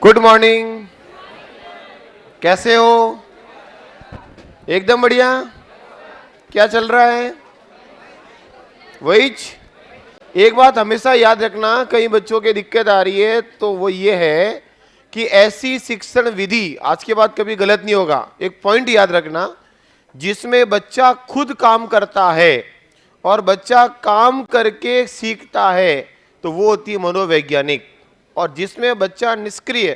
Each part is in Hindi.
Good morning. कैसे हो? एकदम बढ़िया। क्या चल रहा है? वही एक बात हमेशा याद रखना, कई बच्चों की दिक्कत आ रही है तो वो ये है कि ऐसी शिक्षण विधि आज के बाद कभी गलत नहीं होगा। एक पॉइंट याद रखना, जिसमें बच्चा खुद काम करता है और बच्चा काम करके सीखता है तो वो होती है मनोवैज्ञानिक, और जिसमें बच्चा निष्क्रिय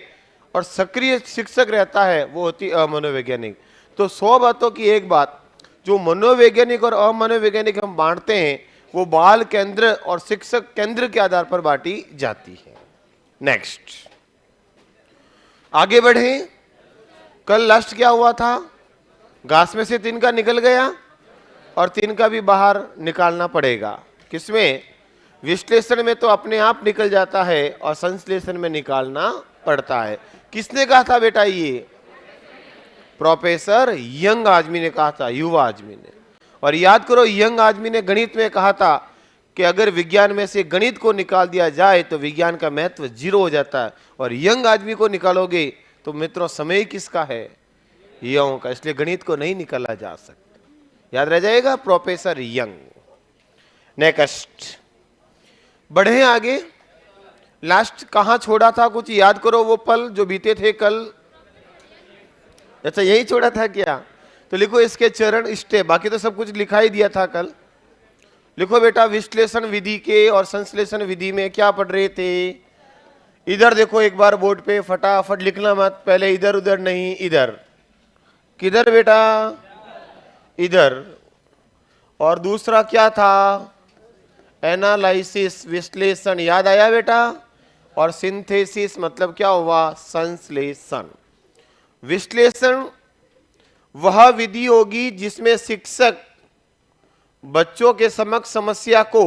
और सक्रिय शिक्षक रहता है वो होती अमनोवैज्ञानिक। तो 100 बातों की एक बात, जो मनोवैज्ञानिक और अमनोवैज्ञानिक हम बांटते हैं वो बाल केंद्र और शिक्षक केंद्र के आधार पर बांटी जाती है। नेक्स्ट, आगे बढ़े। कल लास्ट क्या हुआ था? घास में से तिनका निकल गया और तिनका भी बाहर निकालना पड़ेगा। किसमें? विश्लेषण में तो अपने आप निकल जाता है और संश्लेषण में निकालना पड़ता है। किसने कहा था बेटा? ये प्रोफेसर यंग आदमी ने कहा था, युवा आदमी ने। और याद करो, यंग आदमी ने गणित में कहा था कि अगर विज्ञान में से गणित को निकाल दिया जाए तो विज्ञान का महत्व 0 हो जाता है, और यंग आदमी को निकालोगे तो मित्रों समय किसका है? युवाओं का। इसलिए गणित को नहीं निकाला जा सकता। याद रह जाएगा, प्रोफेसर यंग। नेक्स्ट, बढ़े आगे। लास्ट कहां छोड़ा था? कुछ याद करो, वो पल जो बीते थे कल। अच्छा, यही छोड़ा था क्या? तो लिखो इसके चरण, स्टेप। बाकी तो सब कुछ लिखा ही दिया था कल। लिखो बेटा, विश्लेषण विधि के और संश्लेषण विधि में क्या पढ़ रहे थे? इधर देखो एक बार बोर्ड पे, फटाफट लिखना मत, पहले इधर उधर नहीं, इधर। किधर बेटा? इधर। और दूसरा क्या था? एनालिसिस, विश्लेषण। याद आया बेटा? और सिंथेसिस मतलब क्या हुआ? संश्लेषण। विश्लेषण वह विधि होगी जिसमें शिक्षक बच्चों के समक्ष समस्या को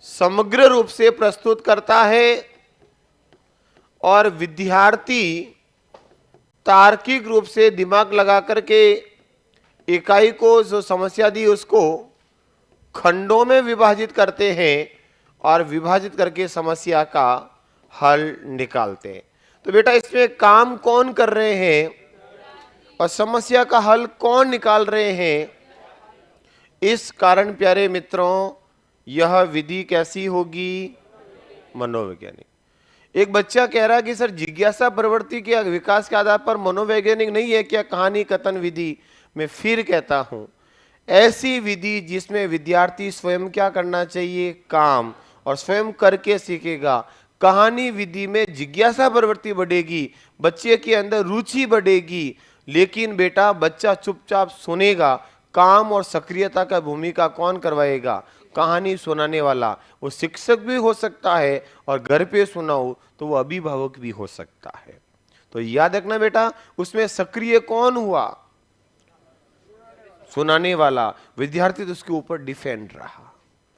समग्र रूप से प्रस्तुत करता है और विद्यार्थी तार्किक रूप से दिमाग लगा करके इकाई को जो समस्या दी उसको खंडों में विभाजित करते हैं और विभाजित करके समस्या का हल निकालते हैं। तो बेटा, इसमें काम कौन कर रहे हैं और समस्या का हल कौन निकाल रहे हैं? इस कारण प्यारे मित्रों, यह विधि कैसी होगी? मनोवैज्ञानिक। एक बच्चा कह रहा है कि सर, जिज्ञासा प्रवृत्ति के विकास के आधार पर मनोवैज्ञानिक नहीं है क्या कहानी कथन विधि? मैं फिर कहता हूं, ऐसी विधि जिसमें विद्यार्थी स्वयं क्या करना चाहिए? काम, और स्वयं करके सीखेगा। कहानी विधि में जिज्ञासा प्रवृत्ति बढ़ेगी, बच्चे के अंदर रुचि बढ़ेगी, लेकिन बेटा बच्चा चुपचाप सुनेगा। काम और सक्रियता का भूमिका कौन करवाएगा? कहानी सुनाने वाला। वो शिक्षक भी हो सकता है और घर पे सुनाओ तो वो अभिभावक भी हो सकता है। तो याद रखना बेटा, उसमें सक्रिय कौन हुआ? सुनाने वाला। विद्यार्थी तो उसके ऊपर डिफेंड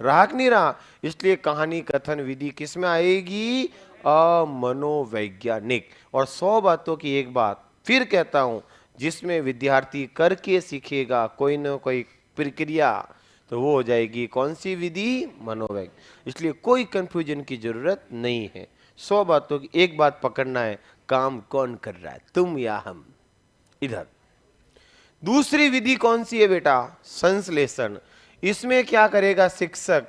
रहा कि नहीं रहा? इसलिए कहानी कथन विधि किस में आएगी? अमनोवैज्ञानिक। और 100 बातों की एक बात फिर कहता हूं, जिसमें विद्यार्थी करके सीखेगा कोई ना कोई प्रक्रिया, तो वो हो जाएगी कौन सी विधि? मनोवैज्ञानिक। इसलिए कोई कंफ्यूजन की जरूरत नहीं है। 100 बातों की एक बात पकड़ना है, काम कौन कर रहा है, तुम या हम? इधर। दूसरी विधि कौन सी है बेटा? संश्लेषण। इसमें क्या करेगा शिक्षक?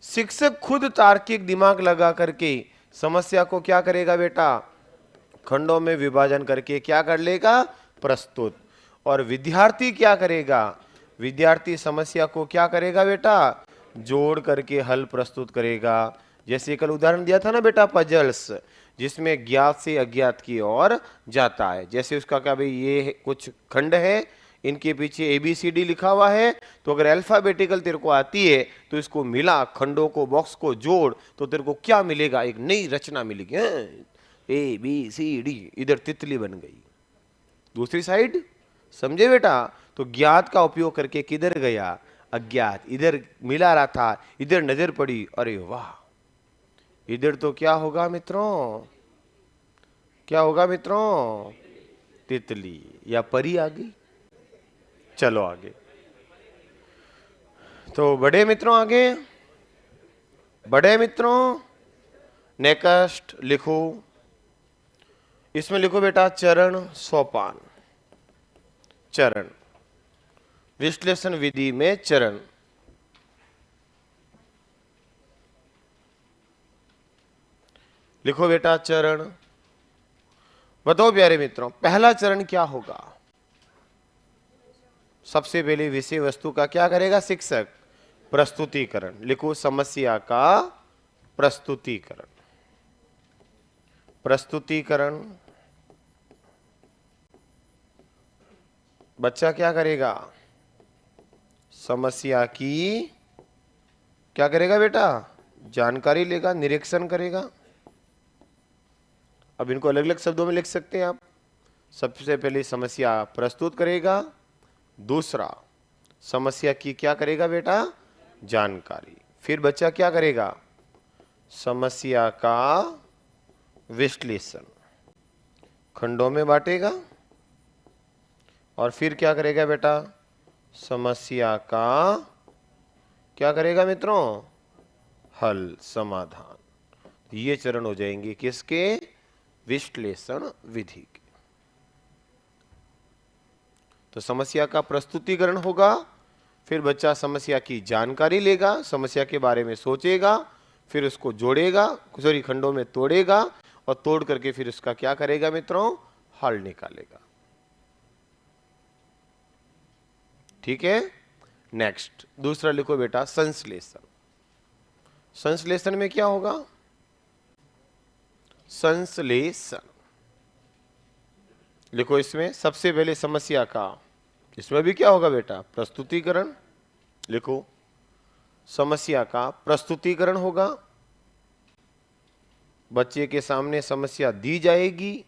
शिक्षक खुद तार्किक दिमाग लगा करके समस्या को क्या करेगा बेटा? खंडों में विभाजन करके क्या कर लेगा? प्रस्तुत। और विद्यार्थी क्या करेगा? विद्यार्थी समस्या को क्या करेगा बेटा? जोड़ करके हल प्रस्तुत करेगा। जैसे कल उदाहरण दिया था ना बेटा, पजल्स, जिसमें ज्ञात से अज्ञात की ओर जाता है। जैसे उसका क्या भाई, ये कुछ खंड है, इनके पीछे ABCD लिखा हुआ है, तो अगर अल्फाबेटिकल तेरे को आती है तो इसको मिला, खंडों को, बॉक्स को जोड़, तो तेरे को क्या मिलेगा? एक नई रचना मिलेगी। ABCD, इधर तितली बन गई। दूसरी साइड, समझे बेटा? तो ज्ञात का उपयोग करके किधर गया? अज्ञात। इधर मिला रहा था, इधर नजर पड़ी, अरे वाह, इधर तो क्या होगा मित्रों? क्या होगा मित्रों? तितली या परी आ गई। चलो आगे। तो बड़े मित्रों, आगे बड़े मित्रों, नेक्स्ट लिखो, इसमें लिखो बेटा चरण सोपान। चरण, विश्लेषण विधि में चरण। लिखो बेटा चरण। बताओ प्यारे मित्रों, पहला चरण क्या होगा? सबसे पहले विषय वस्तु का क्या करेगा शिक्षक? प्रस्तुतिकरण। लिखो समस्या का प्रस्तुतिकरण। प्रस्तुतिकरण बच्चा क्या करेगा? समस्या की क्या करेगा बेटा? जानकारी लेगा, निरीक्षण करेगा। अब इनको अलग अलग शब्दों में लिख सकते हैं आप। सबसे पहले समस्या प्रस्तुत करेगा, दूसरा समस्या की क्या करेगा बेटा? जानकारी। फिर बच्चा क्या करेगा? समस्या का विश्लेषण, खंडों में बांटेगा। और फिर क्या करेगा बेटा? समस्या का क्या करेगा मित्रों? हल, समाधान। ये चरण हो जाएंगे किसके? विश्लेषण विधि के। तो समस्या का प्रस्तुतिकरण होगा, फिर बच्चा समस्या की जानकारी लेगा, समस्या के बारे में सोचेगा, फिर उसको जोड़ेगा, खंडों में तोड़ेगा, और तोड़ करके फिर उसका क्या करेगा मित्रों? हल निकालेगा। ठीक है। नेक्स्ट दूसरा लिखो बेटा संश्लेषण। संश्लेषण में क्या होगा? संश्लेषण लिखो इसमें सबसे पहले समस्या का, इसमें भी क्या होगा बेटा? प्रस्तुतिकरण। लिखो समस्या का प्रस्तुतिकरण होगा। बच्चे के सामने समस्या दी जाएगी,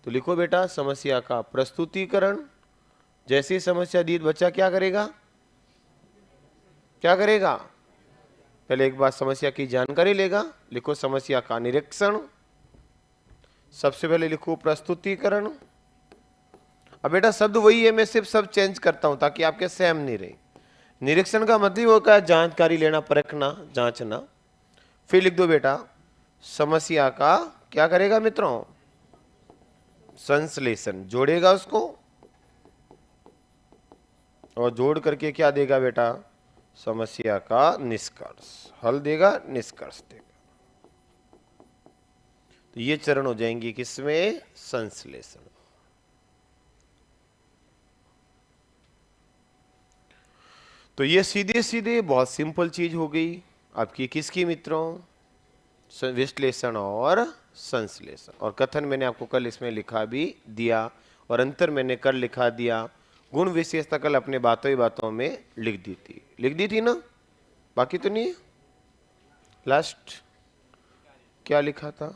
तो लिखो बेटा समस्या का प्रस्तुतिकरण। जैसे ही समस्या दी बच्चा क्या करेगा? क्या करेगा? पहले एक बार समस्या की जानकारी लेगा। लिखो समस्या का निरीक्षण। सबसे पहले लिखो प्रस्तुतिकरण। अब बेटा शब्द वही है, मैं सिर्फ सब चेंज करता हूं ताकि आपके सेम नहीं रहे। निरीक्षण का मतलब होता है जानकारी लेना, परखना, जांचना। फिर लिख दो बेटा समस्या का क्या करेगा मित्रों? संश्लेषण, जोड़ेगा उसको, और जोड़ करके क्या देगा बेटा? समस्या का निष्कर्ष, हल देगा, निष्कर्ष देगा। तो ये चरण हो जाएंगे किसमें? संश्लेषण। तो ये सीधे सीधे बहुत सिंपल चीज हो गई आपकी किसकी मित्रों? विश्लेषण और संश्लेषण। और कथन मैंने आपको कल इसमें लिखा भी दिया, और अंतर मैंने कल लिखा दिया। गुण विशेषता कल अपने बातों ही बातों में लिख दी थी ना? बाकी तो नहीं? लास्ट क्या लिखा था?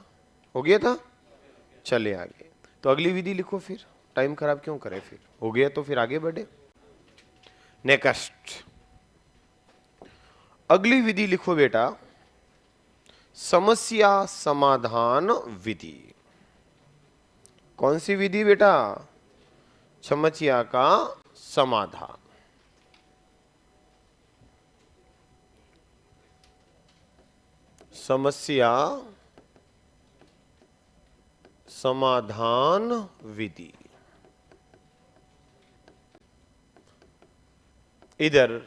हो गया था? चले आगे। तो अगली विधि लिखो, फिर टाइम खराब क्यों करें? फिर हो गया तो फिर आगे बढ़े। नेक्स्ट अगली विधि लिखो बेटा समस्या समाधान विधि। कौन सी विधि बेटा? समस्या का समाधान। समस्या समाधान विधि। इधर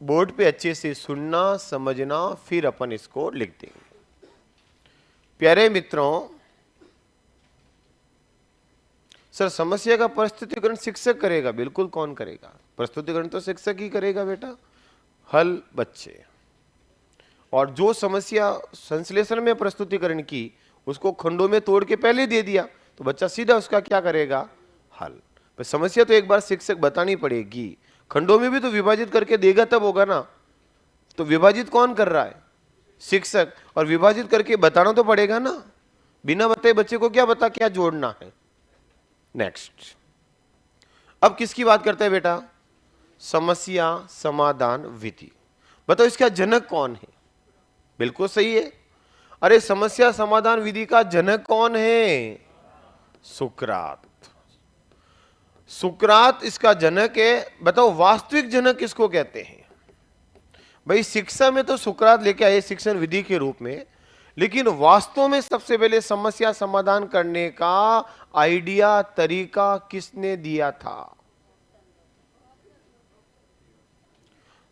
बोर्ड पे अच्छे से सुनना, समझना, फिर अपन इसको लिख देंगे। प्यारे मित्रों, सर समस्या का प्रस्तुतिकरण शिक्षक करेगा? बिल्कुल, कौन करेगा? प्रस्तुतिकरण तो शिक्षक ही करेगा बेटा, हल बच्चे। और जो समस्या संश्लेषण में प्रस्तुतिकरण की, उसको खंडों में तोड़ के पहले दे दिया, तो बच्चा सीधा उसका क्या करेगा? हल। पर समस्या तो एक बार शिक्षक बतानी पड़ेगी, खंडों में भी तो विभाजित करके देगा तब होगा ना। तो विभाजित कौन कर रहा है? शिक्षक। और विभाजित करके बताना तो पड़ेगा ना, बिना बताए बच्चे को क्या बता क्या जोड़ना है। नेक्स्ट अब किसकी बात करते हैं बेटा? समस्या समाधान विधि। बताओ इसका जनक कौन है? बिल्कुल सही है। अरे समस्या समाधान विधि का जनक कौन है? सुकरात। सुकरात इसका जनक है। बताओ वास्तविक जनक किसको कहते हैं? भाई शिक्षा में तो सुकरात लेके आए शिक्षण विधि के रूप में, लेकिन वास्तव में सबसे पहले समस्या समाधान करने का आइडिया, तरीका किसने दिया था?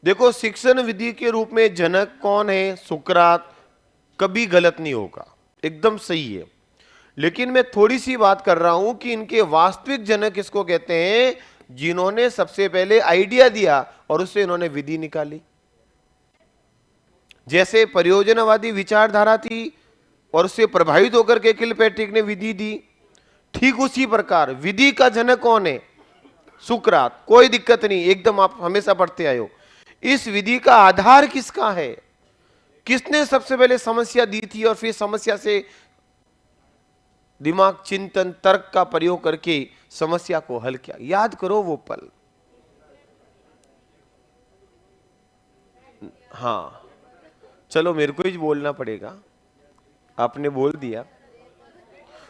देखो, शिक्षण विधि के रूप में जनक कौन है? सुकरात। कभी गलत नहीं होगा, एकदम सही है। लेकिन मैं थोड़ी सी बात कर रहा हूं कि इनके वास्तविक जनक किसको कहते हैं? जिन्होंने सबसे पहले आइडिया दिया और उससे इन्होंने विधि निकाली। जैसे परियोजनावादी विचारधारा थी और उससे प्रभावित होकर के किलपैट्रिक ने विधि दी, ठीक उसी प्रकार विधि का जनक कौन है? सुकरात। कोई दिक्कत नहीं, एकदम आप हमेशा पढ़ते आए हो। इस विधि का आधार किसका है? किसने सबसे पहले समस्या दी थी और फिर समस्या से दिमाग, चिंतन, तर्क का प्रयोग करके समस्या को हल किया? याद करो वो पल। हाँ, चलो मेरे को ही बोलना पड़ेगा, आपने बोल दिया।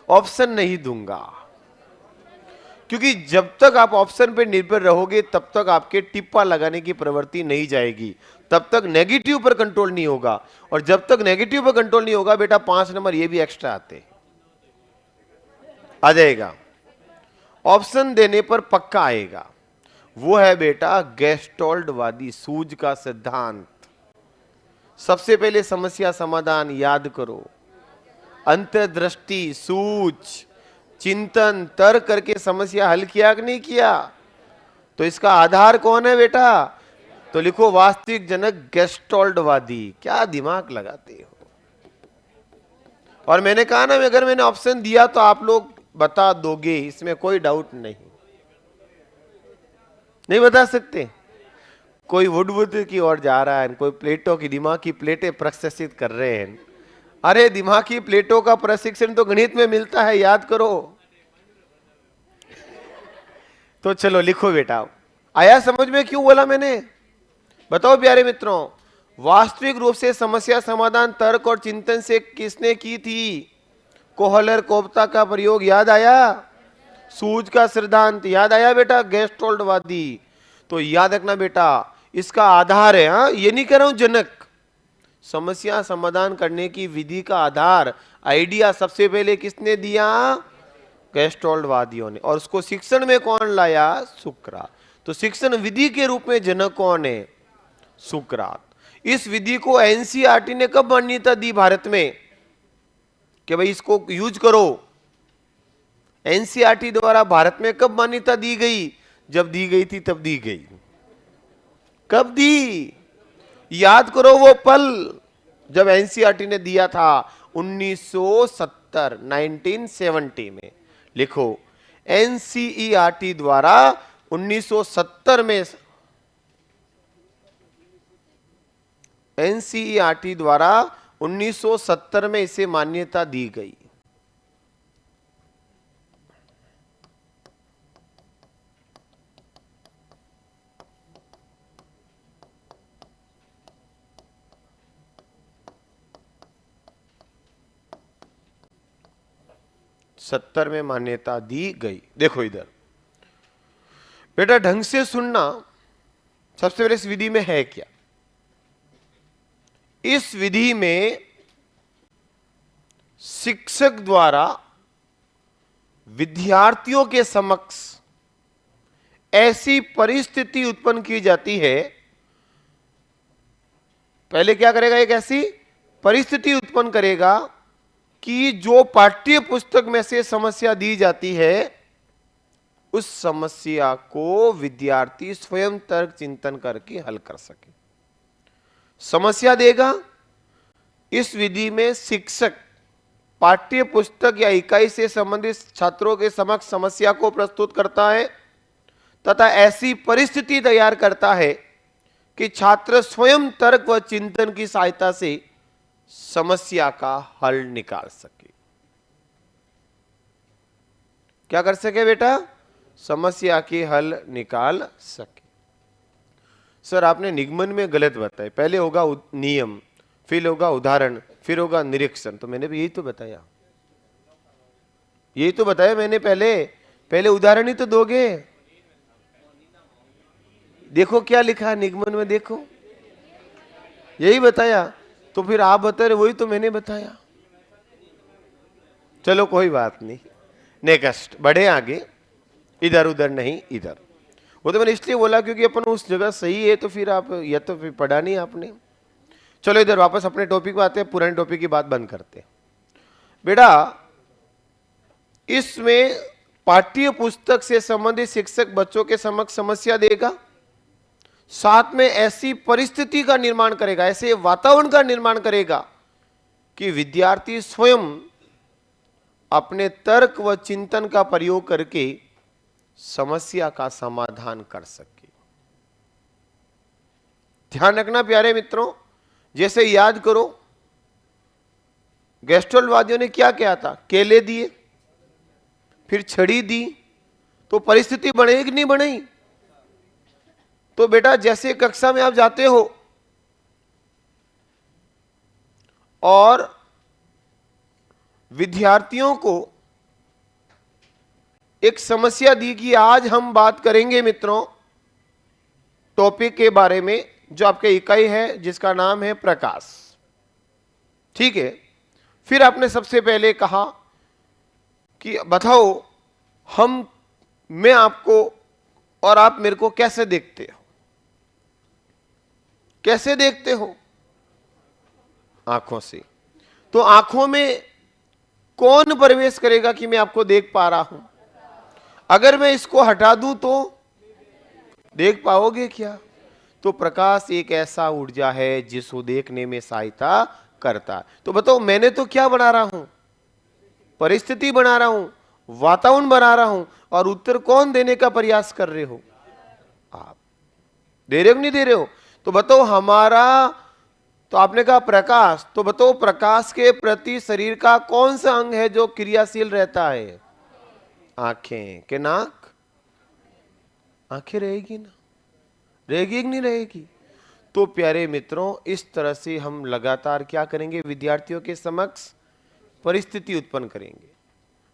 ऑप्शन नहीं दूंगा, क्योंकि जब तक आप ऑप्शन पे निर्भर रहोगे तब तक आपके टिप्पा लगाने की प्रवृत्ति नहीं जाएगी, तब तक नेगेटिव पर कंट्रोल नहीं होगा। और जब तक नेगेटिव पर कंट्रोल नहीं होगा बेटा, 5 नंबर ये भी एक्स्ट्रा आ जाएगा। ऑप्शन देने पर पक्का आएगा। वो है बेटा गेस्टोल्टवादी सूझ का सिद्धांत। सबसे पहले समस्या समाधान याद करो, अंतर्दृष्टि, सूझ, चिंतन, तर्क करके समस्या हल किया कि नहीं किया? तो इसका आधार कौन है बेटा? तो लिखो वास्तविक जनक गेस्टोल्टवादी। क्या दिमाग लगाते हो? और मैंने कहा ना, अगर मैंने ऑप्शन दिया तो आप लोग बता दोगे, इसमें कोई डाउट नहीं। नहीं बता सकते? कोई वुडवुड की ओर जा रहा है, कोई प्लेटो की दिमाग की प्लेटें प्रशिक्षित कर रहे हैं। अरे दिमाग की प्लेटों का प्रशिक्षण तो गणित में मिलता है, याद करो। तो चलो लिखो बेटा। आया समझ में क्यों बोला मैंने? बताओ प्यारे मित्रों, वास्तविक रूप से समस्या समाधान तर्क और चिंतन से किसने की थी? कोहलर कोफ्ता का प्रयोग याद आया? सूझ का सिद्धांत याद आया बेटा? गेस्टोल्टवादी। तो याद रखना बेटा, इसका आधार है। हाँ, ये नहीं कह रहा हूं जनक। समस्या समाधान करने की विधि का आधार, आइडिया सबसे पहले किसने दिया? गेस्टोल्टवादियों ने। और उसको शिक्षण में कौन लाया? सुकरात। तो शिक्षण विधि के रूप में जनक कौन है? सुकरात। इस विधि को एनसीईआरटी ने कब मान्यता दी भारत में कि भाई इसको यूज करो? एनसीईआरटी द्वारा भारत में कब मान्यता दी गई? जब दी गई थी तब दी गई। कब दी? याद करो वो पल जब एनसीईआरटी ने दिया था, 1970, 1970 में। लिखो, एनसीईआरटी द्वारा 1970 में, एनसीईआरटी द्वारा 1970 में इसे मान्यता दी गई। सत्तर में मान्यता दी गई। देखो इधर बेटा, ढंग से सुनना। सबसे पहले इस विधि में है क्या? इस विधि में शिक्षक द्वारा विद्यार्थियों के समक्ष ऐसी परिस्थिति उत्पन्न की जाती है। पहले क्या करेगा? एक ऐसी परिस्थिति उत्पन्न करेगा कि जो पाठ्य पुस्तक में से समस्या दी जाती है, उस समस्या को विद्यार्थी स्वयं तर्क चिंतन करके हल कर सके। समस्या देगा। इस विधि में शिक्षक पाठ्य पुस्तक या इकाई से संबंधित छात्रों के समक्ष समस्या को प्रस्तुत करता है तथा ऐसी परिस्थिति तैयार करता है कि छात्र स्वयं तर्क व चिंतन की सहायता से समस्या का हल निकाल सके। क्या कर सके बेटा? समस्या के हल निकाल सके। सर आपने निगमन में गलत बताया। पहले होगा नियम, फिर होगा उदाहरण, फिर होगा निरीक्षण। तो मैंने भी यही तो बताया, यही तो बताया मैंने। पहले उदाहरण ही तो दोगे। देखो क्या लिखा है निगमन में, देखो यही बताया। तो फिर आप बता रहे, वही तो मैंने बताया। चलो कोई बात नहीं, नेक्स्ट बढ़े आगे, इधर उधर नहीं इधर। वो तो मैंने इसलिए बोला क्योंकि अपन उस जगह सही है, तो फिर आप या तो फिर पढ़ा नहीं आपने। चलो इधर वापस अपने टॉपिक पे आते हैं, पुराने टॉपिक की बात बंद करते हैं। बेटा इसमें पाठ्य पुस्तक से संबंधित शिक्षक बच्चों के समक्ष समस्या देगा, साथ में ऐसी परिस्थिति का निर्माण करेगा, ऐसे वातावरण का निर्माण करेगा कि विद्यार्थी स्वयं अपने तर्क व चिंतन का प्रयोग करके समस्या का समाधान कर सके। ध्यान रखना प्यारे मित्रों, जैसे याद करो गैस्ट्रोलवादियों ने क्या किया था, केले दिए, फिर छड़ी दी, तो परिस्थिति बनेगी कि नहीं बनेगी? तो बेटा जैसे कक्षा में आप जाते हो और विद्यार्थियों को एक समस्या दी कि आज हम बात करेंगे मित्रों टॉपिक के बारे में जो आपके इकाई है जिसका नाम है प्रकाश, ठीक है। फिर आपने सबसे पहले कहा कि बताओ मैं आपको और आप मेरे को कैसे देखते हो? कैसे देखते हो? आंखों से। तो आंखों में कौन प्रवेश करेगा कि मैं आपको देख पा रहा हूं? अगर मैं इसको हटा दूं तो देख पाओगे क्या? तो प्रकाश एक ऐसा ऊर्जा है जिसको देखने में सहायता करता है। तो बताओ मैंने तो क्या बना रहा हूं? परिस्थिति बना रहा हूं, वातावरण बना रहा हूं, और उत्तर कौन देने का प्रयास कर रहे हो? आप दे रहे हो नहीं दे रहे हो? तो बताओ हमारा, तो आपने कहा प्रकाश, तो बताओ प्रकाश के प्रति शरीर का कौन सा अंग है जो क्रियाशील रहता है? आंखें के नाक? आंखें रहेगी ना, रहेगी कि नहीं रहेगी? तो प्यारे मित्रों इस तरह से हम लगातार क्या करेंगे? विद्यार्थियों के समक्ष परिस्थिति उत्पन्न करेंगे,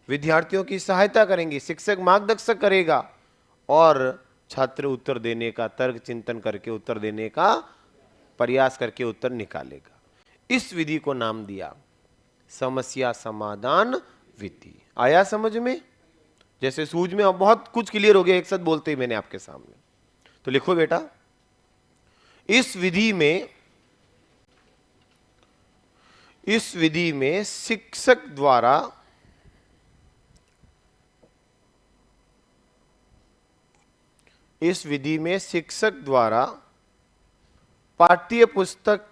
विद्यार्थियों की सहायता करेंगे, शिक्षक मार्गदर्शन करेगा और छात्र उत्तर देने का, तर्क चिंतन करके उत्तर देने का प्रयास करके उत्तर निकालेगा। इस विधि को नाम दिया समस्या समाधान विधि। आया समझ में? जैसे सूझ में अब बहुत कुछ क्लियर हो गया एक साथ बोलते ही मैंने आपके सामने। तो लिखो बेटा, इस विधि में शिक्षक द्वारा पाठ्य पुस्तक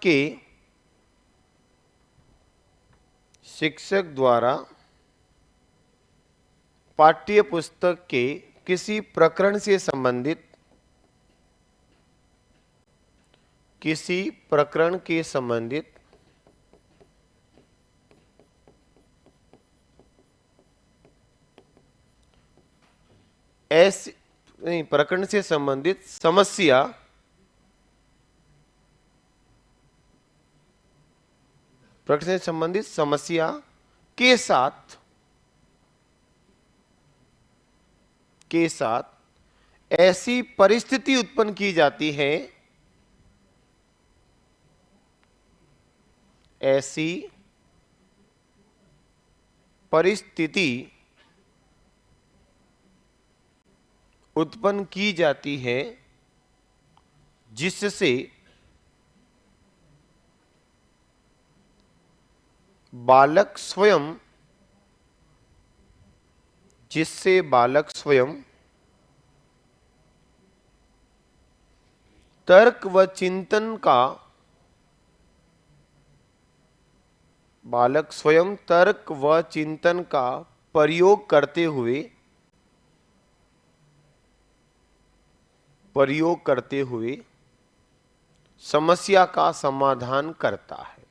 के किसी प्रकरण से संबंधित प्रकरण से संबंधित समस्या के साथ ऐसी परिस्थिति उत्पन्न की जाती है, ऐसी परिस्थिति उत्पन्न की जाती है जिससे बालक स्वयं तर्क व चिंतन का प्रयोग करते हुए समस्या का समाधान करता है।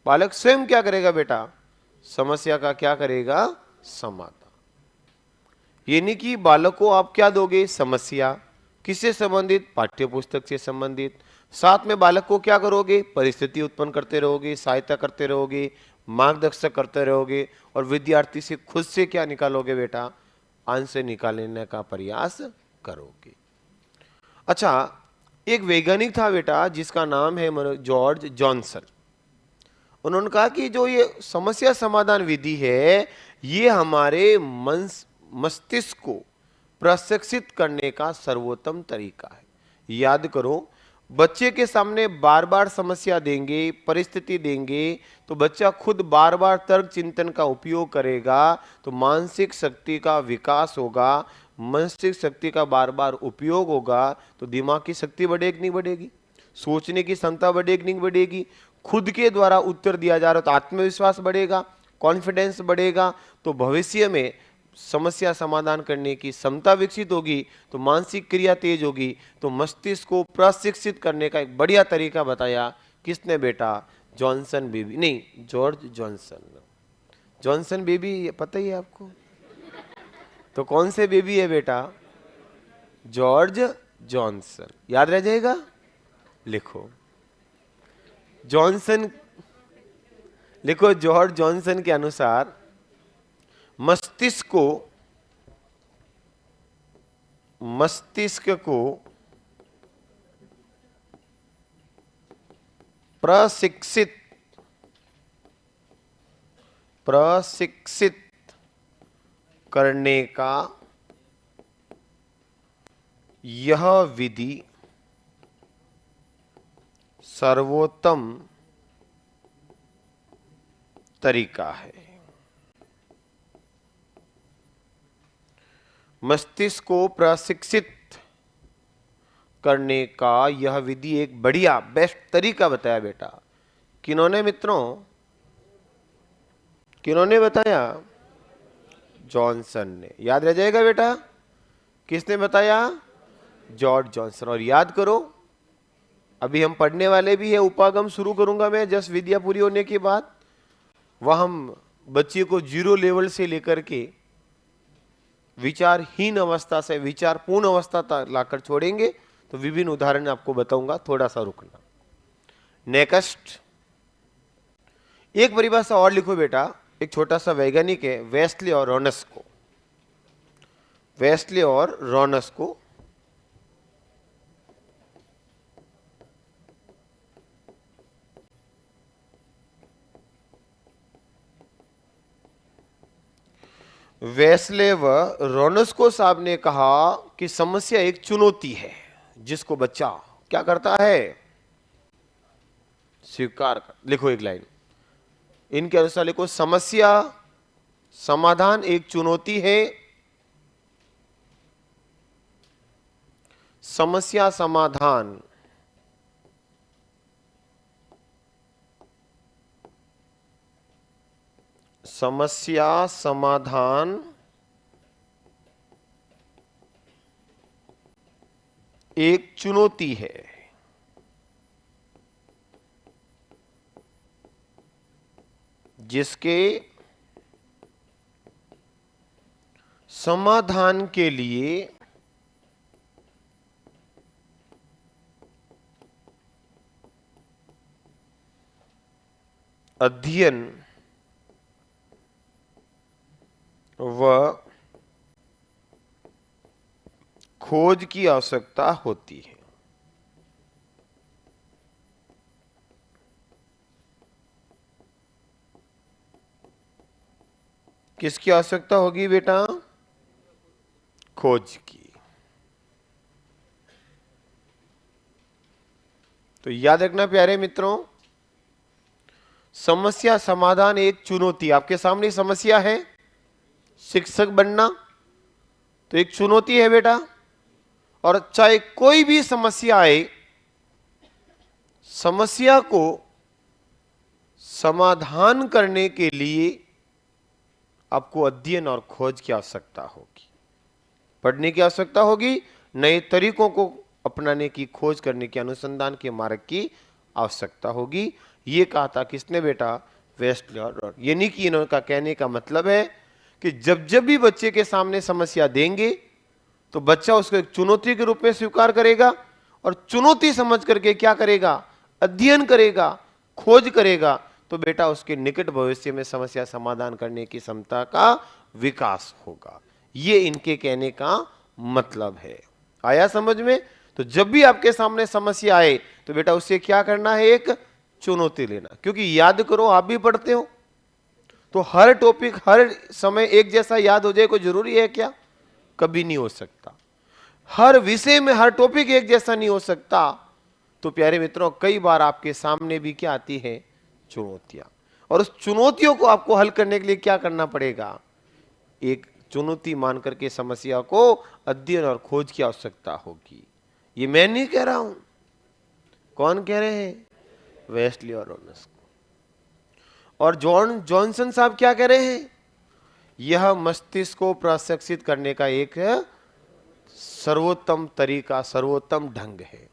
बालक स्वयं क्या करेगा बेटा? समस्या का क्या करेगा? समाधान। ये नहीं कि बालक को आप क्या दोगे? समस्या। किससे संबंधित? पाठ्य पुस्तक से संबंधित। साथ में बालक को क्या करोगे? परिस्थिति उत्पन्न करते रहोगे, सहायता करते रहोगे, मार्गदर्शन करते रहोगे, और विद्यार्थी से खुद से क्या निकालोगे बेटा? आंसर निकालने का प्रयास करोगे। अच्छा, एक वैज्ञानिक था बेटा जिसका नाम है जॉर्ज जॉनसन। उन्होंने कहा कि जो ये समस्या समाधान विधि है ये हमारे मस्तिष्क को प्रशिक्षित करने का सर्वोत्तम तरीका है। याद करो, बच्चे के सामने बार बार समस्या देंगे, परिस्थिति देंगे, तो बच्चा खुद बार बार तर्क चिंतन का उपयोग करेगा, तो मानसिक शक्ति का विकास होगा। मानसिक शक्ति का बार बार उपयोग होगा तो दिमाग की शक्ति बढ़ेगी नहीं बढ़ेगी, सोचने की क्षमता बढ़ेगी नहीं बढ़ेगी, खुद के द्वारा उत्तर दिया जा रहा तो आत्मविश्वास बढ़ेगा, कॉन्फिडेंस बढ़ेगा, तो भविष्य में समस्या समाधान करने की क्षमता विकसित होगी, तो मानसिक क्रिया तेज होगी। तो मस्तिष्क को प्रशिक्षित करने का एक बढ़िया तरीका बताया किसने बेटा? जॉनसन बेबी, नहीं, जॉर्ज जॉनसन। जॉनसन बेबी पता ही है आपको? तो कौन से बेबी है बेटा? George Johnson. याद रह जाएगा, लिखो जॉनसन, लिखो जॉर्ज जॉनसन के अनुसार मस्तिष्क को प्रशिक्षित करने का यह विधि सर्वोत्तम तरीका है। मस्तिष्क को प्रशिक्षित करने का यह विधि एक बढ़िया बेस्ट तरीका बताया बेटा। किन्होंने मित्रों, किन्होंने बताया? जॉनसन ने। याद रह जाएगा बेटा, किसने बताया? George Johnson. और याद करो, अभी हम पढ़ने वाले भी है, उपागम शुरू करूंगा मैं जस्ट विद्या पूरी होने के बाद। वह हम बच्चे को 0 लेवल से लेकर के विचारहीन अवस्था से विचारपूर्ण अवस्था तक लाकर छोड़ेंगे। तो विभिन्न उदाहरण आपको बताऊंगा, थोड़ा सा रुकना। नेक्स्ट, एक परिभाषा और लिखो बेटा। एक छोटा सा वैज्ञानिक है, वेस्ले और रोनस्को। वेस्ले और रोनस्को वेस्ले व रोनस्को साहब ने कहा कि समस्या एक चुनौती है जिसको बच्चा क्या करता है? स्वीकार कर। लिखो एक लाइन इनके अनुसार, लिखो समस्या समाधान एक चुनौती है, समस्या समाधान एक चुनौती है जिसके समाधान के लिए अध्ययन व खोज की आवश्यकता होती है। किसकी आवश्यकता होगी बेटा? खोज की। तो याद रखना प्यारे मित्रों, समस्या समाधान एक चुनौती। आपके सामने समस्या है, शिक्षक बनना तो एक चुनौती है बेटा। और चाहे कोई भी समस्या आए, समस्या को समाधान करने के लिए आपको अध्ययन और खोज की आवश्यकता होगी, पढ़ने की आवश्यकता होगी, नए तरीकों को अपनाने की खोज करने की, अनुसंधान के मार्ग की आवश्यकता होगी। ये कहा था किसने बेटा? वेस्ले और। यानी कि इनका कहने का मतलब है कि जब जब भी बच्चे के सामने समस्या देंगे तो बच्चा उसको एक चुनौती के रूप में स्वीकार करेगा और चुनौती समझ करके क्या करेगा? अध्ययन करेगा, खोज करेगा। तो बेटा उसके निकट भविष्य में समस्या समाधान करने की क्षमता का विकास होगा। ये इनके कहने का मतलब है। आया समझ में? तो जब भी आपके सामने समस्या आए तो बेटा उससे क्या करना है, एक चुनौती लेना। क्योंकि याद करो, आप भी पढ़ते हो तो हर टॉपिक हर समय एक जैसा याद हो जाए कोई जरूरी है क्या? कभी नहीं हो सकता। हर विषय में हर टॉपिक एक जैसा नहीं हो सकता। तो प्यारे मित्रों, कई बार आपके सामने भी क्या आती है, चुनौतियां। और उस चुनौतियों को आपको हल करने के लिए क्या करना पड़ेगा, एक चुनौती मान करके समस्या को अध्ययन और खोज की आवश्यकता होगी। ये मैं नहीं कह रहा हूं, कौन कह रहे हैं, वेस्टली और रोनस। और जॉनसन साहब क्या कह रहे हैं, यह मस्तिष्क को प्रशिक्षित करने का एक सर्वोत्तम तरीका, सर्वोत्तम ढंग है।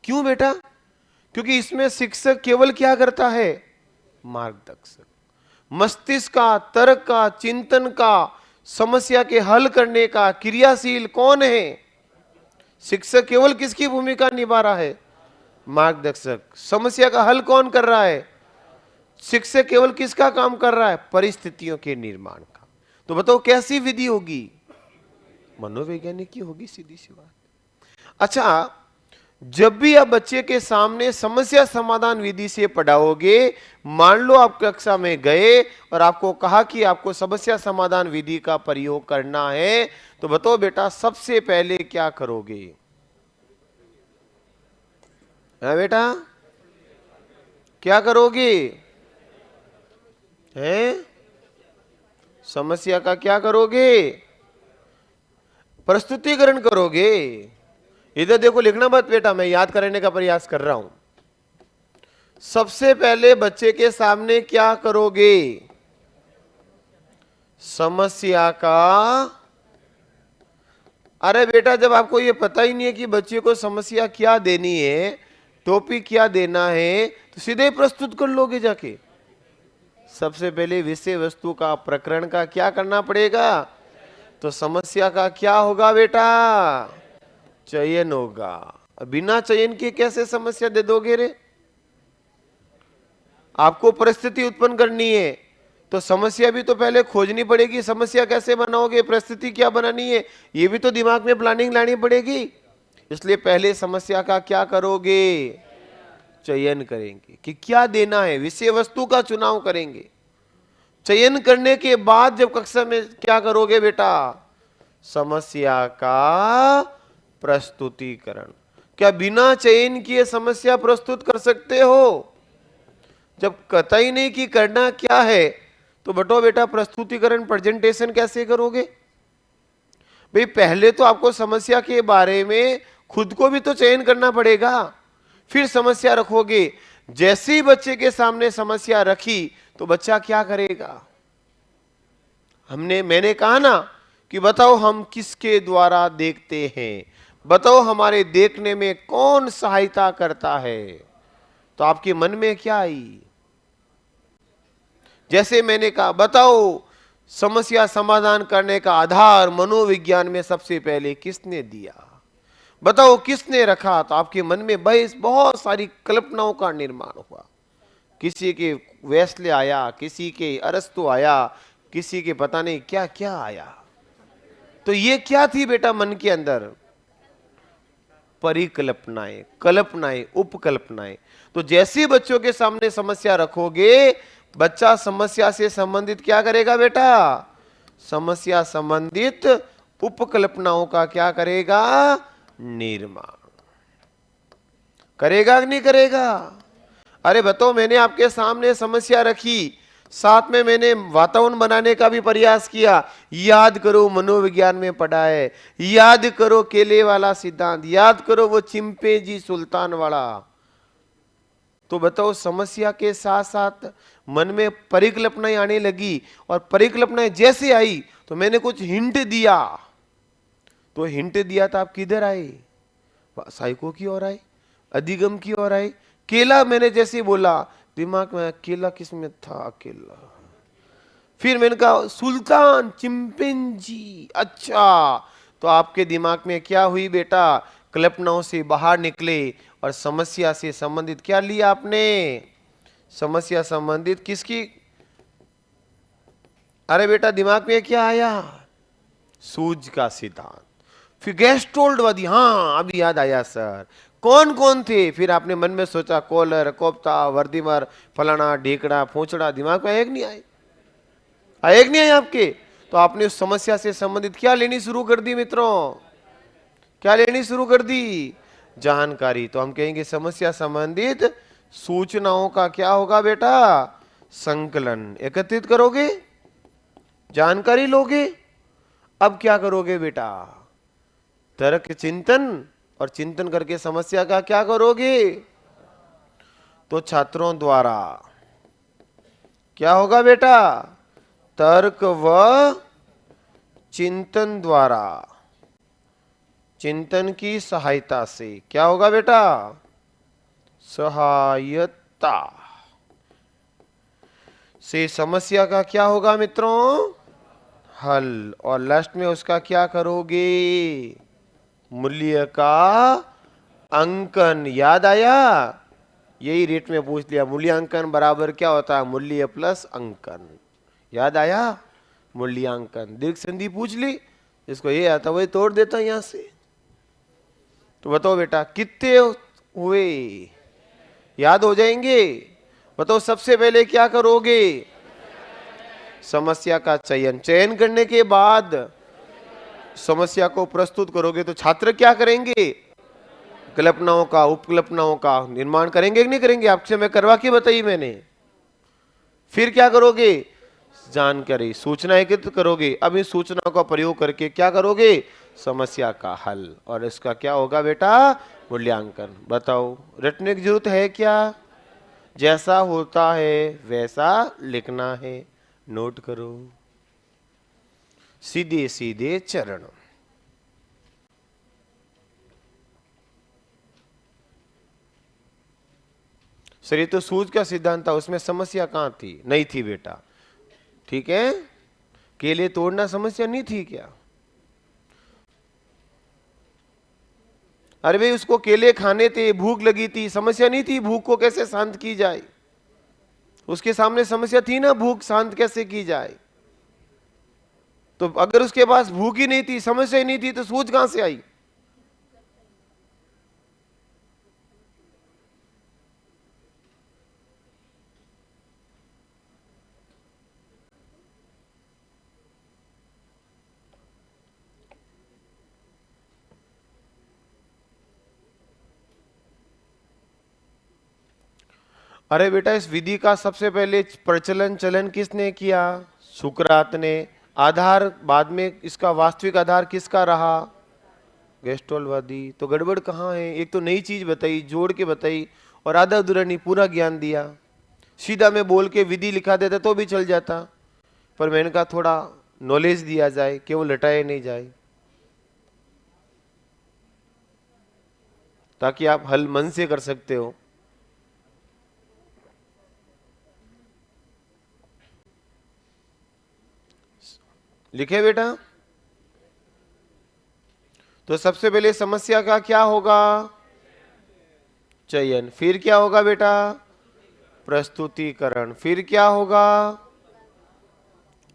क्यों बेटा? क्योंकि इसमें शिक्षक केवल क्या करता है, मार्गदर्शक। मस्तिष्क का, तर्क का, चिंतन का, समस्या के हल करने का क्रियाशील कौन है, शिक्षक। केवल किसकी भूमिका निभा रहा है, मार्गदर्शक। समस्या का हल कौन कर रहा है, शिक्षक। केवल किसका काम कर रहा है, परिस्थितियों के निर्माण का। तो बताओ कैसी विधि होगी, मनोवैज्ञानिक की होगी, सीधी सी बात। अच्छा, जब भी आप बच्चे के सामने समस्या समाधान विधि से पढ़ाओगे, मान लो आप कक्षा में गए और आपको कहा कि आपको समस्या समाधान विधि का प्रयोग करना है, तो बताओ बेटा सबसे पहले क्या करोगे, है बेटा, क्या करोगे, हैं? समस्या का क्या करोगे, प्रस्तुतिकरण करोगे। इधर देखो, लिखना मत बेटा, मैं याद कराने का प्रयास कर रहा हूं। सबसे पहले बच्चे के सामने क्या करोगे, समस्या का। अरे बेटा, जब आपको ये पता ही नहीं है कि बच्चे को समस्या क्या देनी है, टॉपिक क्या देना है, तो सीधे प्रस्तुत कर लोगे जाके। सबसे पहले विषय वस्तु का, प्रकरण का क्या करना पड़ेगा, तो समस्या का क्या होगा बेटा, चयन होगा। बिना चयन के कैसे समस्या दे दोगे रे? आपको परिस्थिति उत्पन्न करनी है तो समस्या भी तो पहले खोजनी पड़ेगी। समस्या कैसे बनाओगे, परिस्थिति क्या बनानी है, ये भी तो दिमाग में प्लानिंग लानी पड़ेगी। इसलिए पहले समस्या का क्या करोगे, चयन करेंगे कि क्या देना है, विषय वस्तु का चुनाव करेंगे। चयन करने के बाद जब कक्षा में क्या करोगे बेटा, समस्या का प्रस्तुतिकरण। क्या बिना चयन किए समस्या प्रस्तुत कर सकते हो? जब कतई नहीं कि करना क्या है, तो बटो बेटा प्रस्तुतिकरण, प्रेजेंटेशन कैसे करोगे भाई? पहले तो आपको समस्या के बारे में खुद को भी तो चयन करना पड़ेगा, फिर समस्या रखोगे। जैसे ही बच्चे के सामने समस्या रखी तो बच्चा क्या करेगा, मैंने कहा ना कि बताओ हम किसके द्वारा देखते हैं, बताओ हमारे देखने में कौन सहायता करता है। तो आपके मन में क्या आई, जैसे मैंने कहा बताओ समस्या समाधान करने का आधार मनोविज्ञान में सबसे पहले किसने दिया, बताओ किसने रखा। तो आपके मन में बहुत सारी कल्पनाओं का निर्माण हुआ। किसी के वेस्ले आया, किसी के अरस्तु आया, किसी के पता नहीं क्या क्या आया। तो ये क्या थी बेटा मन के अंदर, परिकल्पनाएं, कल्पनाएं, उपकल्पनाएं। तो जैसे बच्चों के सामने समस्या रखोगे, बच्चा समस्या से संबंधित क्या करेगा बेटा, समस्या संबंधित उपकल्पनाओं का क्या करेगा, निर्माण करेगा कि नहीं करेगा। अरे बताओ, मैंने आपके सामने समस्या रखी, साथ में मैंने वातावरण बनाने का भी प्रयास किया। याद करो मनोविज्ञान में पढ़ा है, याद करो केले वाला सिद्धांत, याद करो वो चिंपैंजी सुल्तान वाला। तो बताओ समस्या के साथ साथ मन में परिकल्पनाएं आने लगी, और परिकल्पनाएं जैसे आई तो मैंने कुछ हिंट दिया। तो हिंट दिया तो आप किधर आए, साइको की ओर आए, अधिगम की ओर आए। केला मैंने जैसे बोला, दिमाग में केला किसमें था, अकेला। फिर मैंने कहा सुल्तान, चिंपैंजी, अच्छा। तो आपके दिमाग में क्या हुई बेटा, कल्पनाओं से बाहर निकले और समस्या से संबंधित क्या लिया आपने, समस्या संबंधित किसकी, अरे बेटा दिमाग में क्या आया, सूझ का सिद्धांत। फिर गैस्ट्रोल्डवादी, हाँ अभी याद आया सर, कौन कौन थे? फिर आपने मन में सोचा कोलर, कोप्ता, वर्दीमर, फलाना, ढेकड़ा, फोचड़ा, दिमाग में आए कि नहीं आए? आए कि नहीं आए आपके? तो आपने उस समस्या से संबंधित क्या लेनी शुरू कर दी मित्रों? क्या लेनी शुरू कर दी? जानकारी। तो हम कहेंगे समस्या संबंधित सूचनाओं का क्या होगा बेटा? संकलन। एकत्रित करोगे, जानकारी लोगे, अब क्या करोगे बेटा? तर्क चिंतन, और चिंतन करके समस्या का क्या करोगे? तो छात्रों द्वारा क्या होगा बेटा? तर्क व चिंतन द्वारा, चिंतन की सहायता से क्या होगा बेटा? सहायता से समस्या का क्या होगा मित्रों? हल। और लास्ट में उसका क्या करोगे? मूल्य का अंकन। याद आया? यही रेट में पूछ लिया, मूल्यांकन बराबर क्या होता है? मूल्य प्लस अंकन। याद आया? मूल्यांकन। दीर्घ संधि पूछ ली, इसको ये आता वही तोड़ देता यहां से। तो बताओ बेटा कितने हुए? याद हो जाएंगे? बताओ सबसे पहले क्या करोगे? समस्या का चयन। चयन करने के बाद समस्या को प्रस्तुत करोगे। तो छात्र क्या करेंगे? कल्पनाओं का, उपकल्पनाओं का निर्माण करेंगे कि नहीं करेंगे? आपसे मैं करवा के बताई मैंने। फिर क्या करोगे? जानकारी, सूचना एकत्रित करोगे। अब इस सूचनाओं का प्रयोग करके क्या करोगे? समस्या का हल। और इसका क्या होगा बेटा? मूल्यांकन। बताओ रटने की जरूरत है क्या? जैसा होता है वैसा लिखना है, नोट करो। सीधे सीधे चरण। सर ये तो सूझ का सिद्धांत था, उसमें समस्या कहां थी? नहीं थी बेटा। ठीक है, केले तोड़ना समस्या नहीं थी क्या? अरे भाई उसको केले खाने थे, भूख लगी थी, समस्या नहीं थी भूख को कैसे शांत की जाए? उसके सामने समस्या थी ना, भूख शांत कैसे की जाए? तो अगर उसके पास भूख ही नहीं थी, समस्या ही नहीं थी, तो सूझ कहां से आई? अरे बेटा इस विधि का सबसे पहले प्रचलन चलन किसने किया? सुकरात ने। आधार बाद में इसका वास्तविक आधार किसका रहा? गेस्टोलवादी। तो गड़बड़ कहाँ है? एक तो नई चीज बताई, जोड़ के बताई, और आधा अधूरा नहीं पूरा ज्ञान दिया। सीधा मैं बोल के विधि लिखा देता तो भी चल जाता, पर मैंने कहा थोड़ा नॉलेज दिया जाए, केवल लटाए नहीं जाए, ताकि आप हल मन से कर सकते हो। लिखे बेटा? तो सबसे पहले समस्या का क्या होगा? चयन। फिर क्या होगा बेटा? प्रस्तुतिकरण। फिर क्या होगा?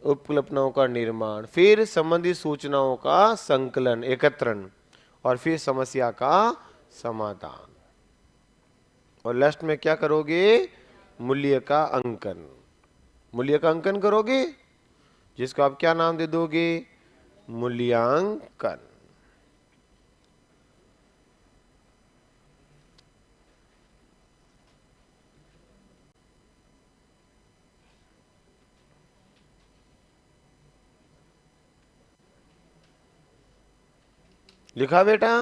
उपकल्पनाओं का निर्माण। फिर संबंधित सूचनाओं का संकलन, एकत्रण, और फिर समस्या का समाधान। और लास्ट में क्या करोगे? मूल्य का अंकन। मूल्य का अंकन करोगे, जिसको आप क्या नाम दे दोगे? मूल्यांकन। लिखा बेटा?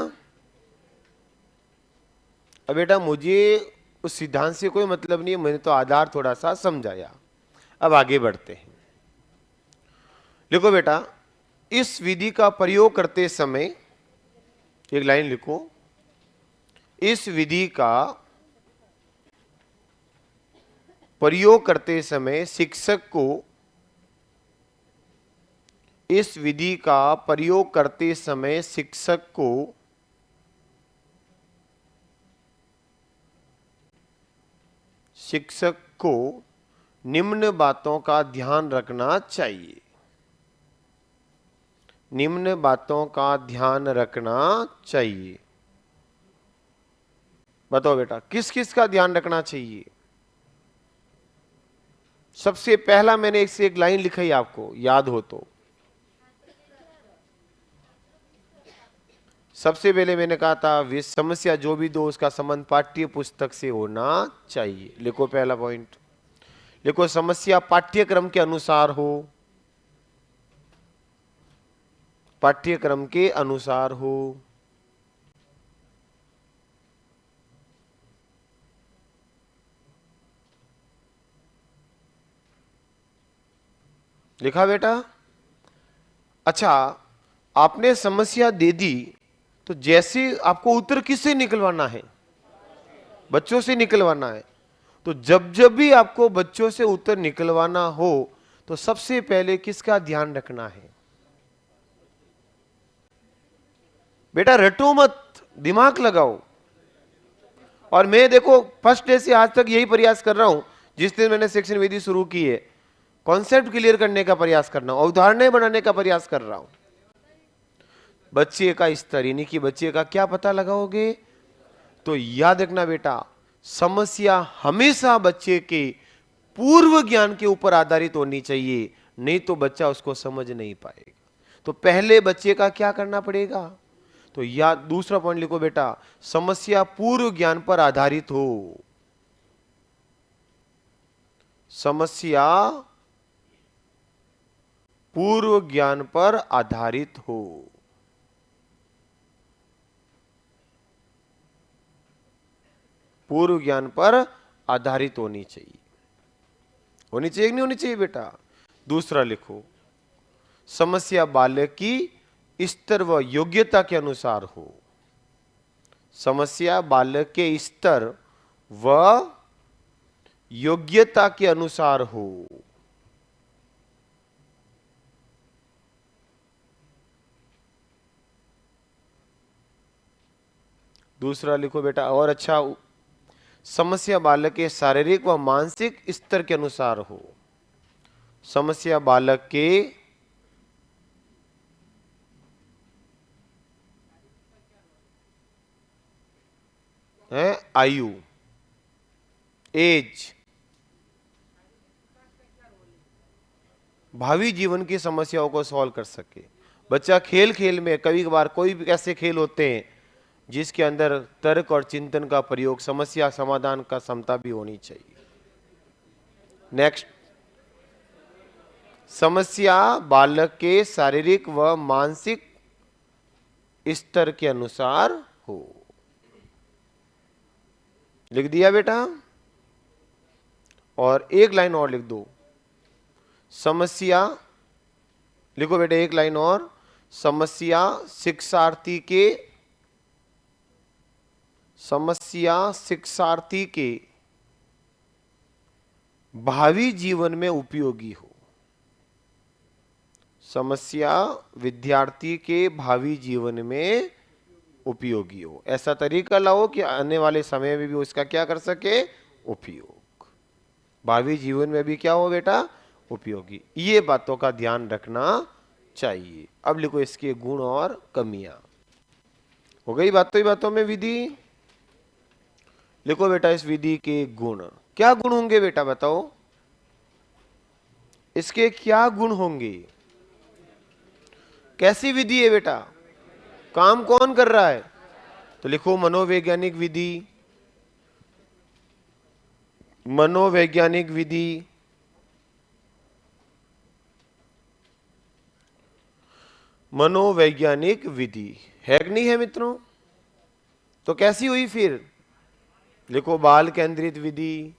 अब बेटा मुझे उस सिद्धांत से कोई मतलब नहीं है, मैंने तो आधार थोड़ा सा समझाया। अब आगे बढ़ते हैं। लिखो बेटा, इस विधि का प्रयोग करते समय, एक लाइन लिखो, इस विधि का प्रयोग करते समय शिक्षक को, इस विधि का प्रयोग करते समय शिक्षक को निम्न बातों का ध्यान रखना चाहिए। निम्न बातों का ध्यान रखना चाहिए। बताओ बेटा, किस किस का ध्यान रखना चाहिए? सबसे पहला मैंने एक से एक लाइन लिखाई, आपको याद हो तो। सबसे पहले मैंने कहा था समस्या जो भी दो उसका संबंध पाठ्य पुस्तक से होना चाहिए। लिखो पहला पॉइंट, लिखो समस्या पाठ्यक्रम के अनुसार हो, पाठ्यक्रम के अनुसार हो। लिखा बेटा? अच्छा, आपने समस्या दे दी तो जैसे आपको उत्तर किससे निकलवाना है? बच्चों से निकलवाना है। तो जब जब भी आपको बच्चों से उत्तर निकलवाना हो तो सबसे पहले किसका ध्यान रखना है? बेटा रटो मत, दिमाग लगाओ। और मैं देखो फर्स्ट डे से आज तक यही प्रयास कर रहा हूं, जिस दिन मैंने सेक्शन विधि शुरू की है, कॉन्सेप्ट क्लियर करने का प्रयास करना और उदाहरणें बनाने का प्रयास कर रहा हूं। बच्चे का स्तर यानी कि बच्चे का क्या पता लगाओगे? तो याद रखना बेटा, समस्या हमेशा बच्चे के पूर्व ज्ञान के ऊपर आधारित होनी चाहिए, नहीं तो बच्चा उसको समझ नहीं पाएगा। तो पहले बच्चे का क्या करना पड़ेगा? तो या दूसरा पॉइंट लिखो बेटा, समस्या पूर्व ज्ञान पर आधारित हो। समस्या पूर्व ज्ञान पर आधारित हो। पूर्व ज्ञान पर आधारित होनी चाहिए। होनी चाहिए कि नहीं होनी चाहिए बेटा? दूसरा लिखो, समस्या बालक की स्तर व योग्यता के अनुसार हो। समस्या बालक के स्तर व योग्यता के अनुसार हो। दूसरा लिखो बेटा और अच्छा, समस्या बालक के शारीरिक व मानसिक स्तर के अनुसार हो। समस्या बालक के है आयु, एज, भावी जीवन की समस्याओं को सॉल्व कर सके। बच्चा खेल खेल में कभी कभार कोई भी ऐसे खेल होते हैं जिसके अंदर तर्क और चिंतन का प्रयोग, समस्या समाधान का क्षमता भी होनी चाहिए। नेक्स्ट, समस्या बालक के शारीरिक व मानसिक स्तर के अनुसार हो। लिख दिया बेटा? और एक लाइन और लिख दो, समस्या लिखो बेटा एक लाइन और, समस्या शिक्षार्थी के, समस्या शिक्षार्थी के भावी जीवन में उपयोगी हो। समस्या विद्यार्थी के भावी जीवन में उपयोगी हो, ऐसा तरीका लाओ कि आने वाले समय में भी उसका क्या कर सके? उपयोग। भावी जीवन में भी क्या हो बेटा? उपयोगी। ये बातों का ध्यान रखना चाहिए। अब लिखो इसके गुण और कमियां। हो गई बातों ही बातों में विधि। लिखो बेटा इस विधि के गुण। क्या गुण होंगे बेटा बताओ? इसके क्या गुण होंगे? कैसी विधि है बेटा? काम कौन कर रहा है? तो लिखो मनोवैज्ञानिक विधि। मनोवैज्ञानिक विधि, मनोवैज्ञानिक विधि है कि नहीं है मित्रों? तो कैसी हुई फिर? लिखो बाल केंद्रित विधि।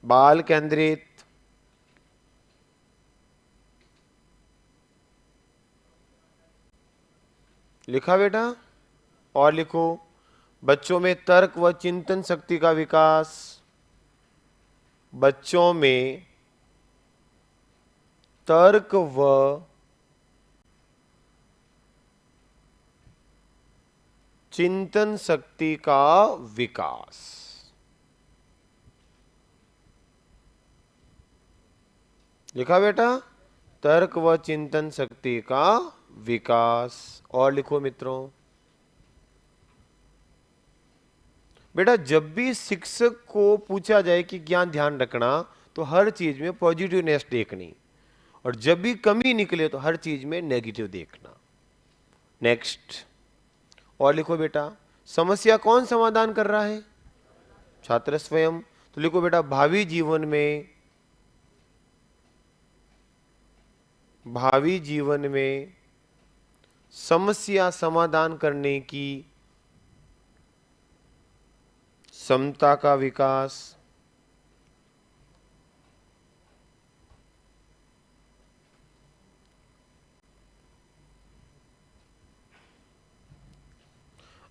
बाल केंद्रित, लिखा बेटा? और लिखो बच्चों में तर्क व चिंतन शक्ति का विकास। बच्चों में तर्क व चिंतन शक्ति का विकास। लिखा बेटा? तर्क व चिंतन शक्ति का विकास। और लिखो मित्रों, बेटा जब भी शिक्षक को पूछा जाए कि ज्ञान ध्यान रखना, तो हर चीज में पॉजिटिवनेस देखनी, और जब भी कमी निकले तो हर चीज में नेगेटिव देखना। नेक्स्ट, और लिखो बेटा, समस्या कौन समाधान कर रहा है? छात्र स्वयं। तो लिखो बेटा, भावी जीवन में समस्या समाधान करने की क्षमता का विकास।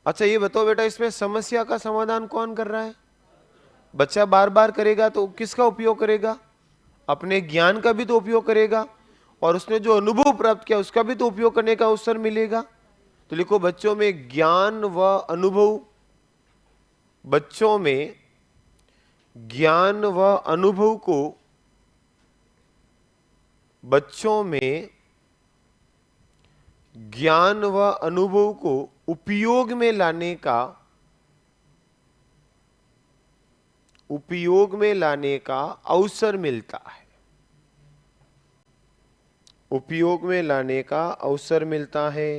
अच्छा ये बताओ बेटा, इसमें समस्या का समाधान कौन कर रहा है? बच्चा बार बार करेगा तो किसका उपयोग करेगा? अपने ज्ञान का भी तो उपयोग करेगा, और उसने जो अनुभव प्राप्त किया उसका भी तो उपयोग करने का अवसर मिलेगा। तो लिखो, बच्चों में ज्ञान व अनुभव, बच्चों में ज्ञान व अनुभव को, बच्चों में ज्ञान व अनुभव को उपयोग में लाने का अवसर मिलता है। उपयोग में लाने का अवसर मिलता है।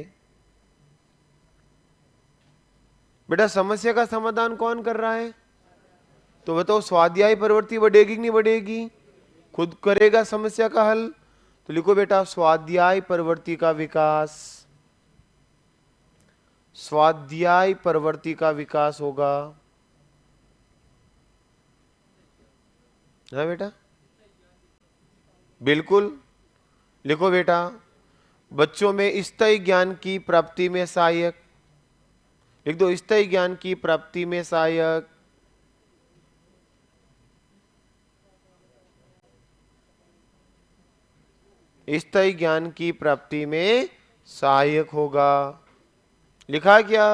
बेटा समस्या का समाधान कौन कर रहा है? तो बताओ, स्वाध्याय प्रवृत्ति बढ़ेगी कि नहीं बढ़ेगी? खुद करेगा समस्या का हल। तो लिखो बेटा, स्वाध्याय प्रवृत्ति का विकास, स्वाध्याय प्रवृत्ति का विकास होगा। है बेटा? बिल्कुल। लिखो बेटा, बच्चों में स्थायी ज्ञान की प्राप्ति में सहायक, लिख दो, स्थायी ज्ञान की प्राप्ति में सहायक। स्थायी ज्ञान की प्राप्ति में सहायक होगा। लिखा क्या?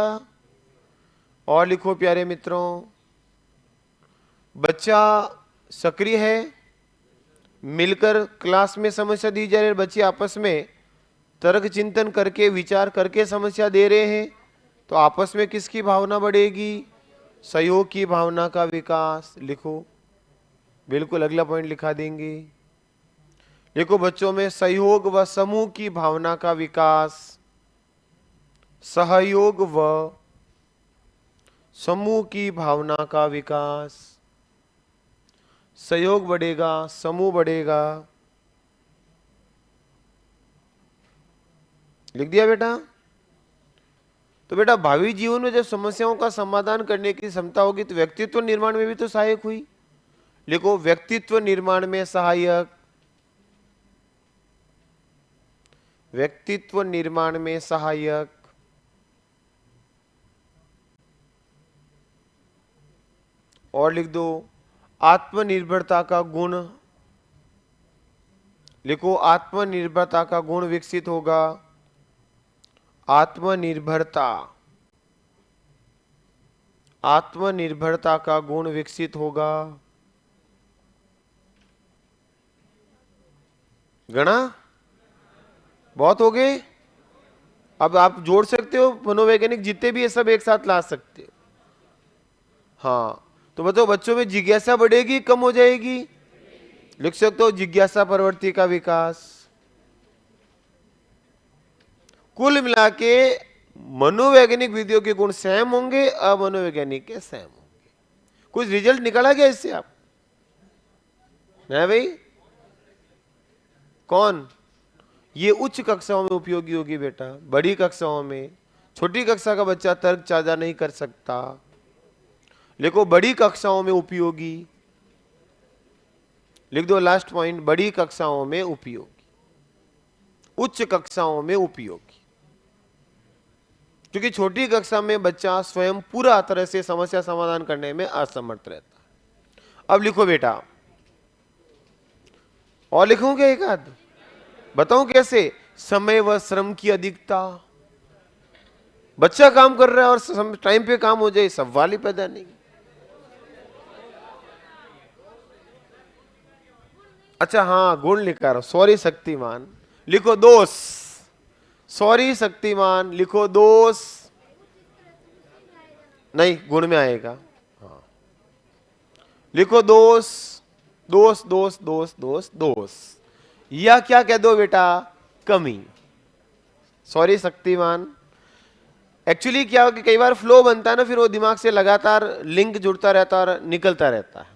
और लिखो प्यारे मित्रों, बच्चा सक्रिय है, मिलकर क्लास में समस्या दी जा रही है, बच्चे आपस में तर्क चिंतन करके विचार करके समस्या दे रहे हैं, तो आपस में किसकी भावना बढ़ेगी? सहयोग की भावना का विकास। लिखो, बिल्कुल अगला पॉइंट लिखा देंगे। लिखो, बच्चों में सहयोग व समूह की भावना का विकास, सहयोग व समूह की भावना का विकास। सहयोग बढ़ेगा, समूह बढ़ेगा। लिख दिया बेटा? तो बेटा भावी जीवन में जब समस्याओं का समाधान करने की क्षमता होगी तो व्यक्तित्व निर्माण में भी तो सहायक हुई। लिखो, व्यक्तित्व निर्माण में सहायक, व्यक्तित्व निर्माण में सहायक। और लिख दो, आत्मनिर्भरता का गुण। लिखो, आत्मनिर्भरता का गुण विकसित होगा। आत्मनिर्भरता, आत्मनिर्भरता का गुण विकसित होगा। गणा बहुत हो गए। अब आप जोड़ सकते हो, मनोवैज्ञानिक जितने भी ये सब एक साथ ला सकते हो। हाँ, तो बताओ, बच्चों में जिज्ञासा बढ़ेगी कम हो जाएगी? लिख सकते हो, जिज्ञासा प्रवृत्ति का विकास। कुल मिला के मनोवैज्ञानिक विधियों के गुण सेम होंगे, अमनोवैज्ञानिक के सेम होंगे। कुछ रिजल्ट निकाला गया इससे आप? है भाई? कौन? ये उच्च कक्षाओं में उपयोगी होगी बेटा, बड़ी कक्षाओं में छोटी कक्षा का बच्चा तर्क साझा नहीं कर सकता। लिखो, बड़ी कक्षाओं में उपयोगी। लिख दो लास्ट पॉइंट, बड़ी कक्षाओं में उपयोगी, उच्च कक्षाओं में उपयोगी। क्योंकि छोटी कक्षा में बच्चा स्वयं पूरा तरह से समस्या समाधान करने में असमर्थ रहता है। अब लिखो बेटा, और लिखूं क्या एक आध? बताऊं कैसे? समय व श्रम की अधिकता। बच्चा काम कर रहा है और टाइम पे काम हो जाए, सवाल ही पैदा नहीं। अच्छा हाँ, गुण लिखा रहा, सॉरी शक्तिमान लिखो दोष, सॉरी शक्तिमान लिखो दोष, नहीं गुण में आएगा। हाँ लिखो दोष, दोष दोष दोष दोष दोष, या क्या कह दो बेटा, कमी। सॉरी शक्तिमान, एक्चुअली क्या हो कि कई बार फ्लो बनता है ना, फिर वो दिमाग से लगातार लिंक जुड़ता रहता है और निकलता रहता है।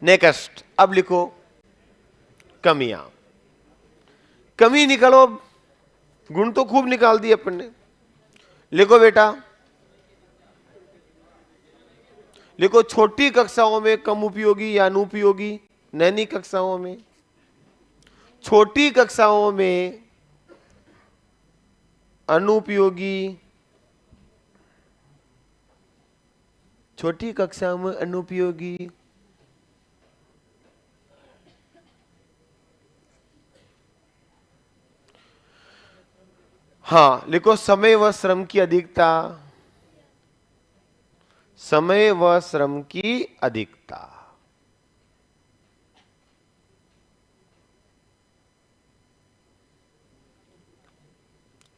नेक्स्ट, अब लिखो कमियां, कमी निकालो, गुण तो खूब निकाल दिए अपन ने। लिखो बेटा, लिखो छोटी कक्षाओं में कम उपयोगी या अनुपयोगी, नैनी कक्षाओं में, छोटी कक्षाओं में अनुपयोगी, छोटी कक्षाओं में अनुपयोगी, हाँ लिखो समय व श्रम की अधिकता, समय व श्रम की अधिकता।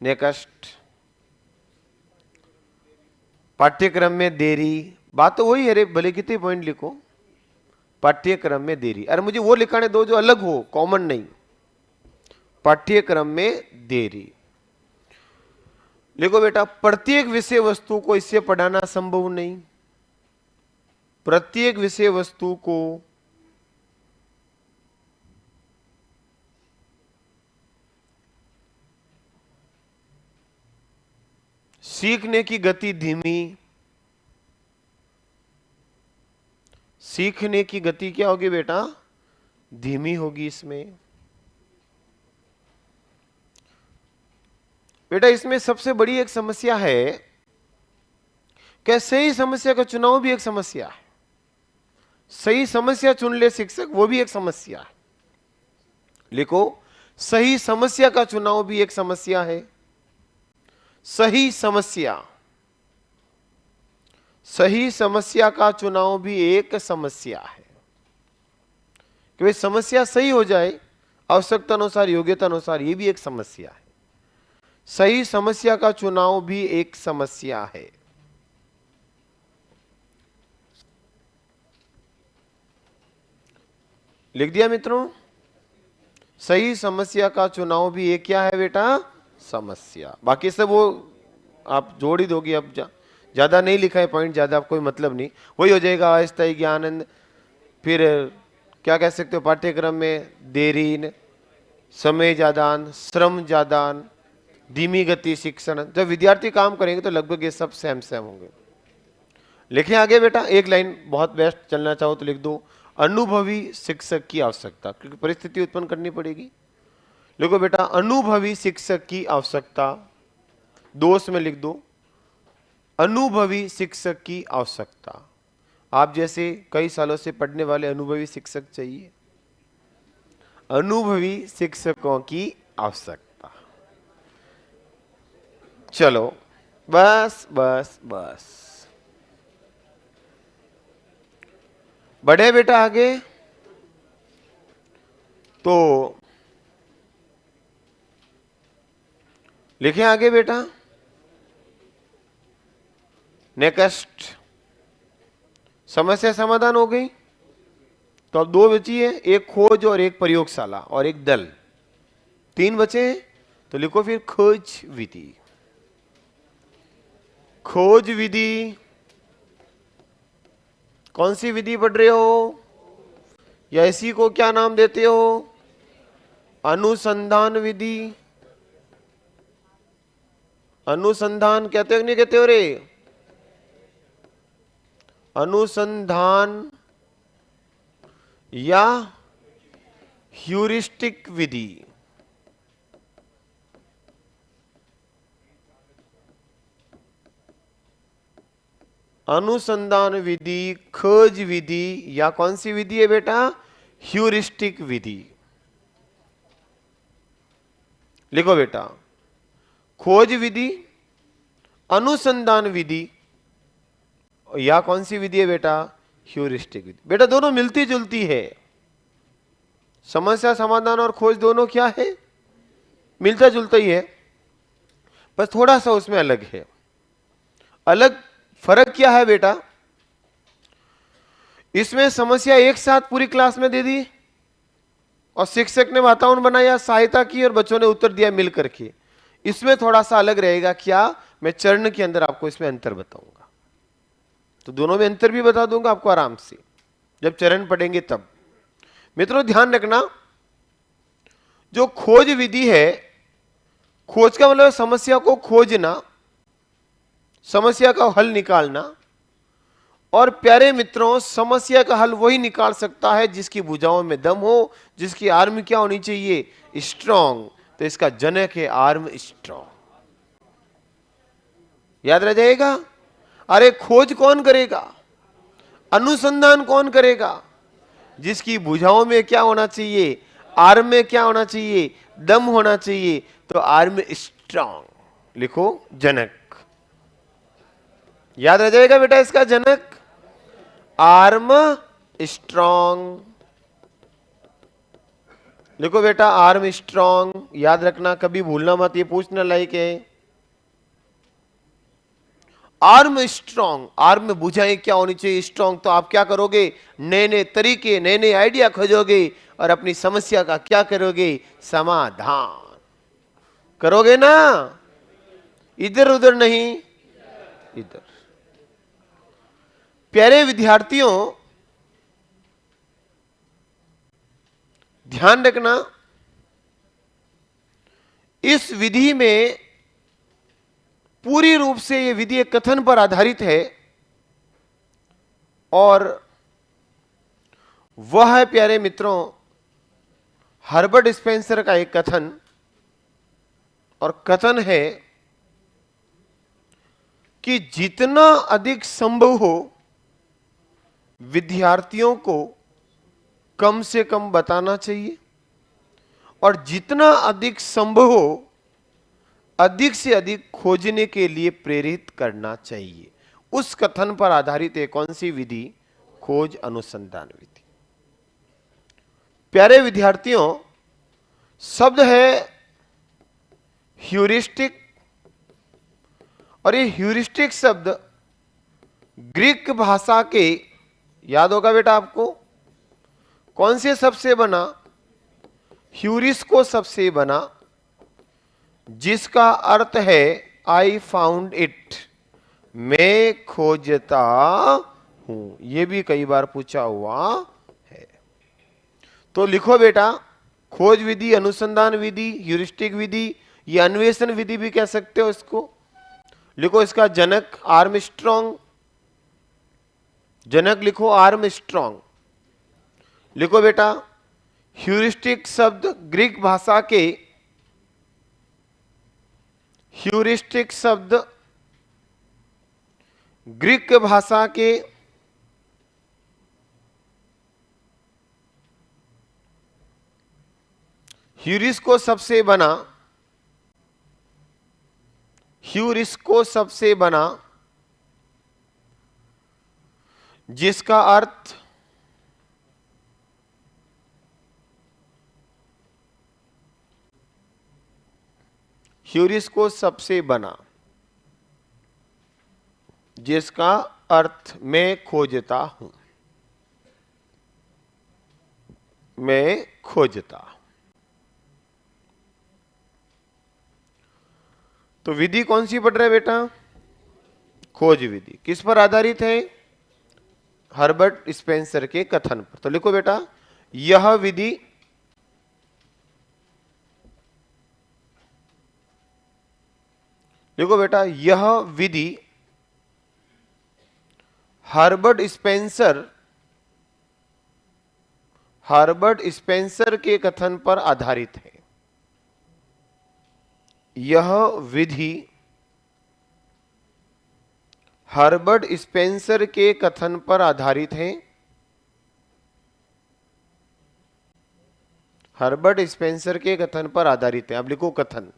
नेक्स्ट, पाठ्यक्रम में देरी, बात तो वही है रे, भले कितने पॉइंट लिखो, पाठ्यक्रम में देरी। अरे मुझे वो लिखाने दो जो अलग हो, कॉमन नहीं। पाठ्यक्रम में देरी लिखो बेटा, प्रत्येक विषय वस्तु को इससे पढ़ाना संभव नहीं, प्रत्येक विषय वस्तु को सीखने की गति धीमी, सीखने की गति क्या होगी बेटा, धीमी होगी इसमें। बेटा इसमें सबसे बड़ी एक समस्या है, क्या सही समस्या का चुनाव भी एक समस्या है, सही समस्या चुन ले शिक्षक, वो भी एक समस्या है। लिखो, सही समस्या का चुनाव भी एक समस्या है, सही समस्या, सही समस्या का चुनाव भी एक समस्या है कि भाई समस्या सही हो जाए आवश्यकता अनुसार, योग्यता अनुसार, ये भी एक समस्या है। सही समस्या का चुनाव भी एक समस्या है। लिख दिया मित्रों, सही समस्या का चुनाव भी एक क्या है बेटा, समस्या। बाकी सब वो आप जोड़ ही दोगे, अब ज्यादा नहीं लिखा है पॉइंट, ज्यादा आप कोई मतलब नहीं, वही हो जाएगा। अस्थायी ज्ञान, फिर क्या कह सकते हो, पाठ्यक्रम में देरी, समय ज्यादान, श्रम ज्यादान, धीमी गति शिक्षण। जब विद्यार्थी काम करेंगे तो लगभग ये सब सेम सेम होंगे। लिखे आगे बेटा, एक लाइन बहुत बेस्ट, चलना चाहो तो लिख दो, अनुभवी शिक्षक की आवश्यकता, क्योंकि परिस्थिति उत्पन्न करनी पड़ेगी। लिखो बेटा, अनुभवी शिक्षक की आवश्यकता, दोष में लिख दो, अनुभवी शिक्षक की आवश्यकता। आप जैसे कई सालों से पढ़ने वाले अनुभवी शिक्षक चाहिए, अनुभवी शिक्षकों की आवश्यकता। चलो बस बस बस, बढ़े बेटा आगे। तो लिखें आगे बेटा, नेक्स्ट, समस्या समाधान हो गई। तो अब दो बची है, एक खोज और एक प्रयोगशाला और एक दल, तीन बचे हैं। तो लिखो फिर खोज विधि। खोज विधि, कौन सी विधि पढ़ रहे हो, या इसी को क्या नाम देते हो, अनुसंधान विधि। अनुसंधान कहते हो कि नहीं कहते हो रे, अनुसंधान या ह्यूरिस्टिक विधि। अनुसंधान विधि, खोज विधि, या कौन सी विधि है बेटा, ह्यूरिस्टिक विधि। लिखो बेटा, खोज विधि, अनुसंधान विधि, या कौन सी विधि है बेटा, ह्यूरिस्टिक विधि। बेटा दोनों मिलती जुलती है, समस्या समाधान और खोज दोनों क्या है? मिलता जुलता ही है, पर थोड़ा सा उसमें अलग है। अलग फर्क क्या है बेटा? इसमें समस्या एक साथ पूरी क्लास में दे दी और शिक्षक ने वातावरण बनाया, सहायता की और बच्चों ने उत्तर दिया मिल करके। इसमें थोड़ा सा अलग रहेगा। क्या? मैं चरण के अंदर आपको इसमें अंतर बताऊंगा, तो दोनों में अंतर भी बता दूंगा आपको आराम से, जब चरण पढ़ेंगे तब। मित्रों ध्यान रखना, जो खोज विधि है, खोज का मतलब समस्या को खोजना, समस्या का हल निकालना। और प्यारे मित्रों, समस्या का हल वही निकाल सकता है जिसकी भुजाओं में दम हो, जिसकी आर्म क्या होनी चाहिए? स्ट्रांग। तो इसका जनक है आर्म स्ट्रांग। याद रह जाएगा। अरे खोज कौन करेगा? अनुसंधान कौन करेगा? जिसकी भुजाओं में क्या होना चाहिए? आर्म में क्या होना चाहिए? दम होना चाहिए। तो आर्म स्ट्रांग लिखो, जनक। याद रह जाएगा बेटा इसका जनक, आर्म स्ट्रांग। लिखो बेटा आर्म स्ट्रांग। याद रखना, कभी भूलना मत, ये पूछने लायक है। आर्म स्ट्रांग, आर्म में भुजाएं क्या होनी चाहिए? स्ट्रांग। तो आप क्या करोगे? नए नए तरीके, नए नए आइडिया खोजोगे और अपनी समस्या का क्या करोगे? समाधान करोगे ना। इधर उधर नहीं, इधर। प्यारे विद्यार्थियों ध्यान रखना, इस विधि में पूरी रूप से यह विधि एक कथन पर आधारित है, और वह है प्यारे मित्रों हर्बर्ट स्पेंसर का एक कथन। और कथन है कि जितना अधिक संभव हो विद्यार्थियों को कम से कम बताना चाहिए, और जितना अधिक संभव हो अधिक से अधिक खोजने के लिए प्रेरित करना चाहिए। उस कथन पर आधारित है कौन सी विधि? खोज अनुसंधान विधि। प्यारे विद्यार्थियों, शब्द है ह्यूरिस्टिक, और ये ह्यूरिस्टिक शब्द ग्रीक भाषा के, याद होगा बेटा आपको, कौन से शब्द से बना? ह्यूरिस को शब्द से बना, जिसका अर्थ है आई फाउंड इट, मैं खोजता हूं। यह भी कई बार पूछा हुआ है। तो लिखो बेटा, खोज विधि, अनुसंधान विधि, ह्यूरिस्टिक विधि, या अन्वेषण विधि भी कह सकते हो इसको। लिखो इसका जनक आर्मस्ट्रांग। जनक लिखो आर्मस्ट्रांग। लिखो बेटा ह्यूरिस्टिक शब्द ग्रीक भाषा के, ह्यूरिस्टिक शब्द ग्रीक भाषा के ह्यूरिस को सबसे बना, ह्यूरिस को सबसे बना, जिसका अर्थ ह्यूरिस को सबसे बना, जिसका अर्थ मैं खोजता हूं, मैं खोजता। तो विधि कौन सी पढ़ रहे बेटा? खोज विधि। किस पर आधारित है? हर्बर्ट स्पेंसर के कथन पर। तो लिखो बेटा, यह विधि लिखो बेटा, यह विधि हर्बर्ट स्पेंसर के कथन पर आधारित है। यह विधि हर्बर्ट स्पेंसर के कथन पर आधारित है। हर्बर्ट स्पेंसर के कथन पर आधारित है। अब लिखो कथन।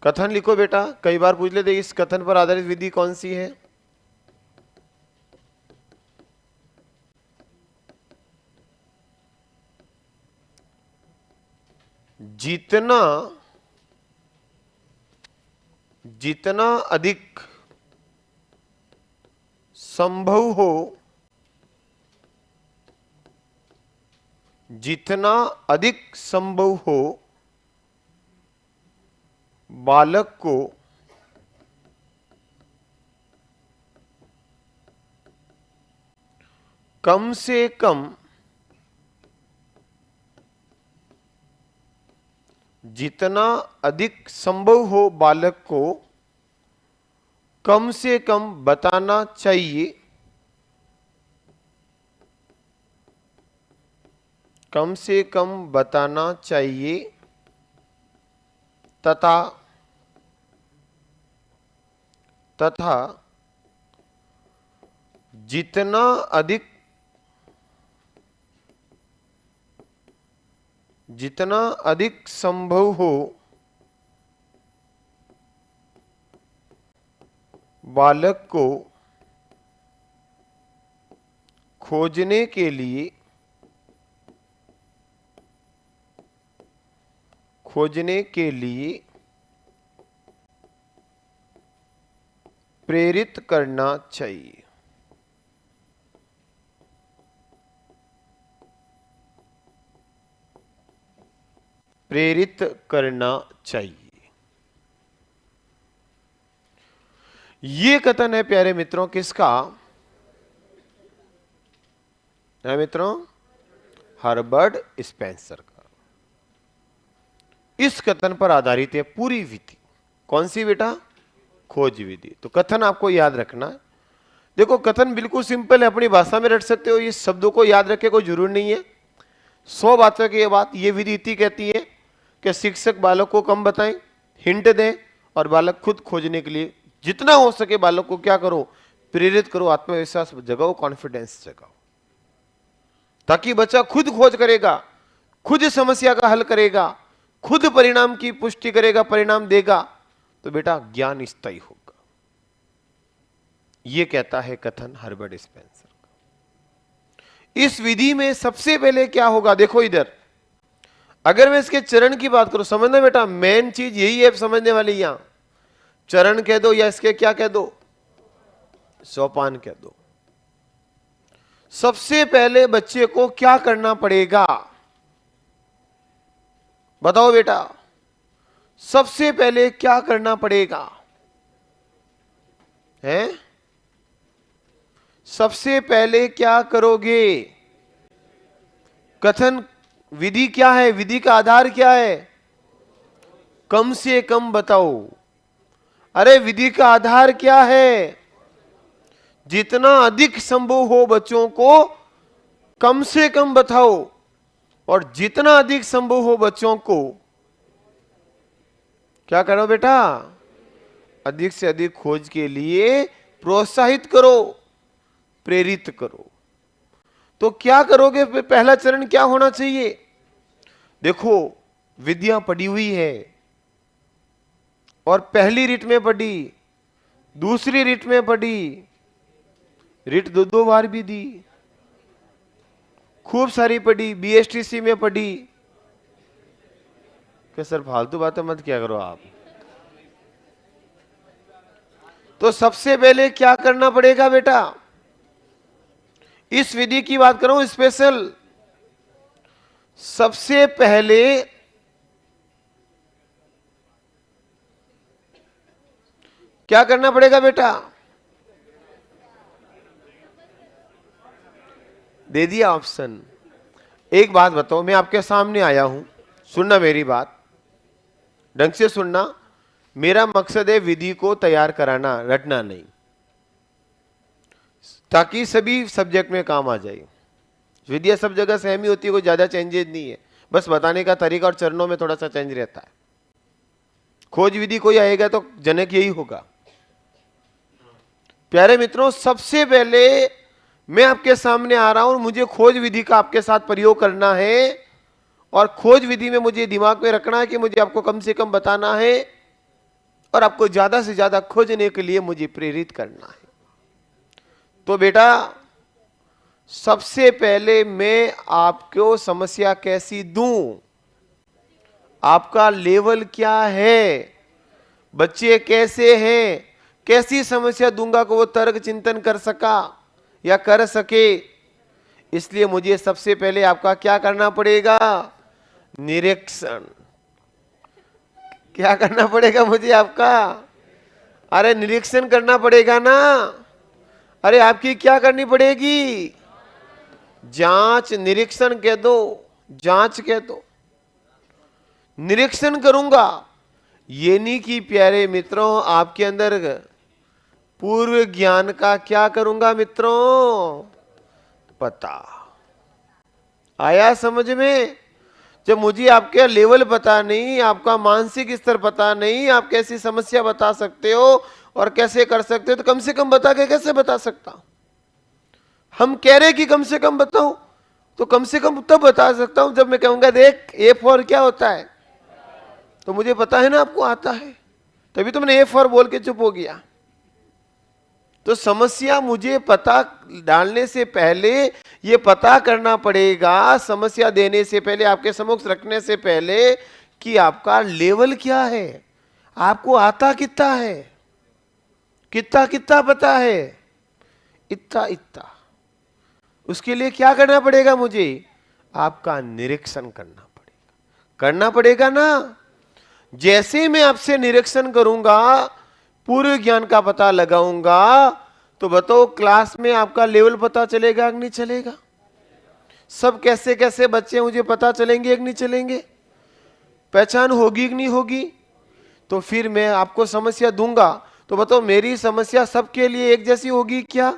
कथन लिखो बेटा, कई बार पूछ लेते इस कथन पर आधारित विधि कौन सी है। जितना जितना अधिक संभव हो, जितना अधिक संभव हो बालक को कम से कम, जितना अधिक संभव हो बालक को कम से कम बताना चाहिए, कम से कम बताना चाहिए तथा जितना अधिक संभव हो बालक को खोजने के लिए प्रेरित करना चाहिए। प्रेरित करना चाहिए। ये कथन है प्यारे मित्रों किसका है मित्रों? हर्बर्ट स्पेंसर का। इस कथन पर आधारित है पूरी विधि। कौन सी बेटा? खोज विधि। तो कथन आपको याद रखना है। देखो कथन बिल्कुल सिंपल है, अपनी भाषा में रट सकते हो, ये शब्दों को याद रखे कोई जरूर नहीं है। 100 बातों की ये विधि इतनी कहती है कि शिक्षक बालक को कम बताएं, हिंट दें और बालक खुद खोजने के लिए जितना हो सके बालक को क्या करो? प्रेरित करो, आत्मविश्वास जगाओ, कॉन्फिडेंस जगाओ, ताकि बच्चा खुद खोज करेगा, खुद समस्या का हल करेगा, खुद परिणाम की पुष्टि करेगा, परिणाम देगा, तो बेटा ज्ञान स्थायी होगा। यह कहता है कथन हर्बर्ट स्पेंसर का। इस विधि में सबसे पहले क्या होगा? देखो इधर, अगर मैं इसके चरण की बात करूं, समझना बेटा, मेन चीज यही है समझने वाली। यहां चरण कह दो या इसके क्या कह दो? सोपान कह दो। सबसे पहले बच्चे को क्या करना पड़ेगा? बताओ बेटा, सबसे पहले क्या करना पड़ेगा? हैं? सबसे पहले क्या करोगे? कथन विधि क्या है? विधि का आधार क्या है? कम से कम बताओ। अरे विधि का आधार क्या है? जितना अधिक संभव हो बच्चों को कम से कम बताओ, और जितना अधिक संभव हो बच्चों को क्या करो बेटा? अधिक से अधिक खोज के लिए प्रोत्साहित करो, प्रेरित करो। तो क्या करोगे? पहला चरण क्या होना चाहिए? देखो विद्या पढ़ी हुई है, और पहली रिट में पढ़ी, दूसरी रिट में पढ़ी, रिट दो बार भी दी, खूब सारी पढ़ी, बीएसटीसी में पढ़ी। क्या सर फालतू बातें मत क्या करो आप। तो सबसे पहले क्या करना पड़ेगा बेटा? इस विधि की बात करूं स्पेशल, सबसे पहले क्या करना पड़ेगा बेटा? दे दिया ऑप्शन। एक बात बताओ, मैं आपके सामने आया हूं, सुनना मेरी बात, ढंग से सुनना। मेरा मकसद है विधि को तैयार कराना, रटना नहीं, ताकि सभी सब्जेक्ट में काम आ जाए। विधिया सब जगह सेम ही होती है, कोई ज्यादा चेंजेस नहीं है, बस बताने का तरीका और चरणों में थोड़ा सा चेंज रहता है। खोज विधि कोई आएगा तो जनक यही होगा। प्यारे मित्रों, सबसे पहले मैं आपके सामने आ रहा हूं और मुझे खोज विधि का आपके साथ प्रयोग करना है, और खोज विधि में मुझे दिमाग में रखना है कि मुझे आपको कम से कम बताना है और आपको ज्यादा से ज्यादा खोजने के लिए मुझे प्रेरित करना है। तो बेटा सबसे पहले मैं आपको समस्या कैसी दूं? आपका लेवल क्या है, बच्चे कैसे हैं, कैसी समस्या दूंगा को वो तर्क चिंतन कर सका या कर सके। इसलिए मुझे सबसे पहले आपका क्या करना पड़ेगा, निरीक्षण। क्या करना पड़ेगा मुझे आपका, अरे निरीक्षण करना पड़ेगा ना। अरे आपकी क्या करनी पड़ेगी, जांच, निरीक्षण कह दो, जांच कह दो। निरीक्षण करूंगा, ये नहीं कि प्यारे मित्रों आपके अंदर पूर्व ज्ञान का क्या करूंगा मित्रों, पता आया समझ में। जब मुझे आपके लेवल पता नहीं, आपका मानसिक स्तर पता नहीं, आप कैसी समस्या बता सकते हो और कैसे कर सकते हो, तो कम से कम बता के कैसे बता सकता। हम कह रहे कि कम से कम बताओ, तो कम से कम तब बता सकता हूं जब मैं कहूंगा देख ए फॉर क्या होता है, तो मुझे पता है ना आपको आता है, तभी तो मैंने ए फॉर बोल के चुप हो गया। तो समस्या मुझे पता डालने से पहले ये पता करना पड़ेगा, समस्या देने से पहले, आपके समक्ष रखने से पहले, कि आपका लेवल क्या है, आपको आता कितना है, कितना कितना पता है, इतना इतना। उसके लिए क्या करना पड़ेगा मुझे, आपका निरीक्षण करना पड़ेगा ना। जैसे मैं आपसे निरीक्षण करूंगा, पूर्व ज्ञान का पता लगाऊंगा, तो बताओ क्लास में आपका लेवल पता चलेगा कि नहीं चलेगा, सब कैसे कैसे बच्चे मुझे पता चलेंगे कि नहीं चलेंगे, पहचान होगी कि नहीं होगी। तो फिर मैं आपको समस्या दूंगा, तो बताओ मेरी समस्या सबके लिए एक जैसी होगी क्या,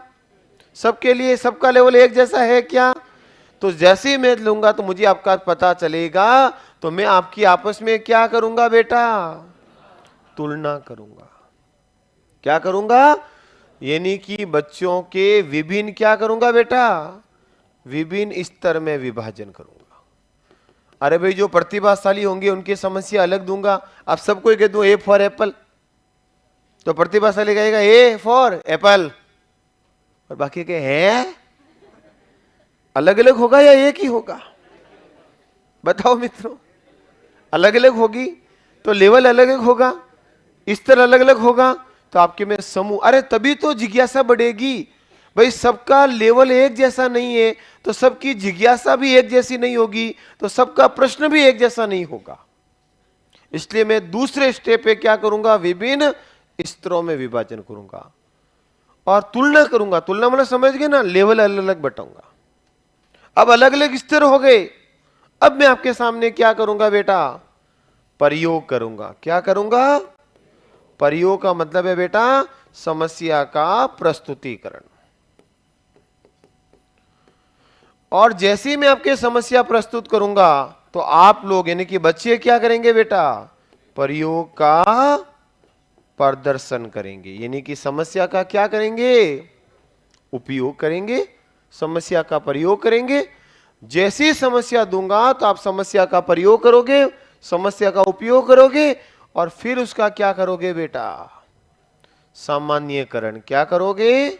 सबके लिए सबका लेवल एक जैसा है क्या। तो जैसे ही मैं लूंगा तो मुझे आपका पता चलेगा, तो मैं आपकी आपस में क्या करूंगा बेटा, तुलना करूंगा। क्या करूंगा, यानी कि बच्चों के विभिन्न क्या करूंगा बेटा, विभिन्न स्तर में विभाजन करूंगा। अरे भाई जो प्रतिभाशाली होंगे उनकी समस्या अलग दूंगा। अब सबको कह दूं ए फॉर एप्पल, तो प्रतिभाशाली कहेगा ए फॉर एप्पल, और बाकी के हैं अलग अलग होगा या एक ही होगा, बताओ मित्रों। अलग अलग होगी तो लेवल अलग अलग होगा, स्तर अलग अलग होगा, तो आपके में समूह। अरे तभी तो जिज्ञासा बढ़ेगी। भाई सबका लेवल एक जैसा नहीं है तो सबकी जिज्ञासा भी एक जैसी नहीं होगी, तो सबका प्रश्न भी एक जैसा नहीं होगा। इसलिए मैं दूसरे स्टेप पे क्या करूंगा, विभिन्न स्तरों में विभाजन करूंगा और तुलना करूंगा। तुलना मतलब समझ गए ना, लेवल अलग अलग बटाऊंगा। अब अलग अलग स्तर हो गए, अब मैं आपके सामने क्या करूंगा बेटा, प्रयोग करूंगा। क्या करूंगा, प्रयोग का मतलब है बेटा समस्या का प्रस्तुतिकरण। और जैसे ही मैं आपके समस्या प्रस्तुत करूंगा तो आप लोग यानी कि बच्चे क्या करेंगे बेटा, प्रयोग का प्रदर्शन करेंगे, यानी कि समस्या का क्या करेंगे, उपयोग करेंगे, समस्या का प्रयोग करेंगे। जैसी समस्या दूंगा तो आप समस्या का प्रयोग करोगे, समस्या का उपयोग करोगे, और फिर उसका क्या करोगे बेटा, सामान्यकरण। क्या करोगे,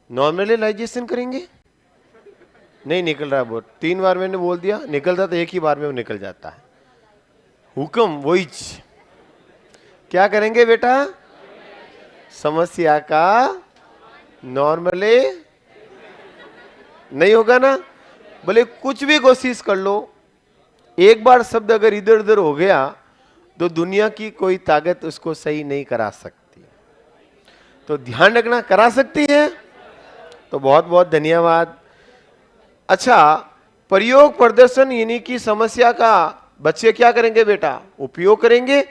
नॉर्मलाइजेशन करेंगे। नहीं निकल रहा बोर्ड, 3 बार मैंने बोल दिया, निकलता तो एक ही बार में वो निकल जाता है, हुक्म वही। क्या करेंगे बेटा, समस्या का नॉर्मली नहीं होगा ना, बोले कुछ भी कोशिश कर लो, एक बार शब्द अगर इधर उधर हो गया तो दुनिया की कोई ताकत उसको सही नहीं करा सकती। तो ध्यान रखना, करा सकती है, तो बहुत बहुत धन्यवाद। अच्छा, प्रयोग प्रदर्शन यानी कि समस्या का बच्चे क्या करेंगे बेटा, उपयोग करेंगे।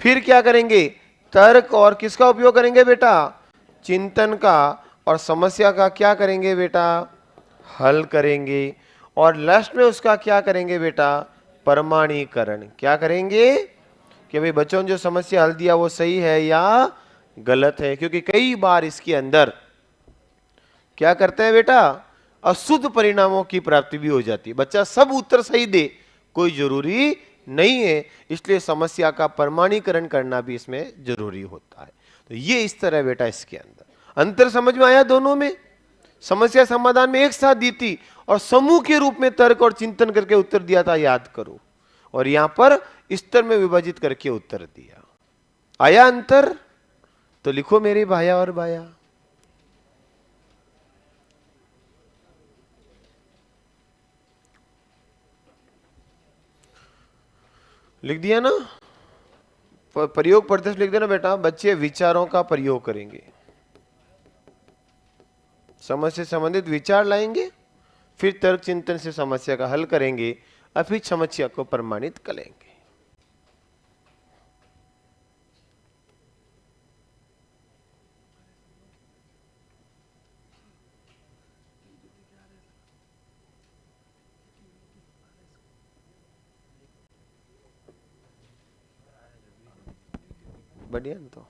फिर क्या करेंगे, तर्क और किसका उपयोग करेंगे बेटा, चिंतन का, और समस्या का क्या करेंगे बेटा, हल करेंगे। और लास्ट में उसका क्या करेंगे बेटा, प्रमाणीकरण। क्या करेंगे कि भाई बच्चों ने जो समस्या हल दिया वो सही है या गलत है। क्योंकि कई बार इसके अंदर क्या करते हैं बेटा, अशुद्ध परिणामों की प्राप्ति भी हो जाती है। बच्चा सब उत्तर सही दे कोई जरूरी नहीं है, इसलिए समस्या का प्रमाणीकरण करना भी इसमें जरूरी होता है। तो ये इस तरह बेटा इसके अंदर अंतर समझ में आया दोनों में। समस्या समाधान में एक साथ दी थी और समूह के रूप में तर्क और चिंतन करके उत्तर दिया था, याद करो। और यहां पर स्तर में विभाजित करके उत्तर दिया। आया अंतर? तो लिखो मेरे भाया और भाया। लिख दिया ना? प्रयोग पढ़ते लिख देना बेटा। बच्चे विचारों का प्रयोग करेंगे, समस्या से संबंधित विचार लाएंगे, फिर तर्क चिंतन से समस्या का हल करेंगे और फिर समस्या को प्रमाणित करेंगे। बढ़िया ना? तो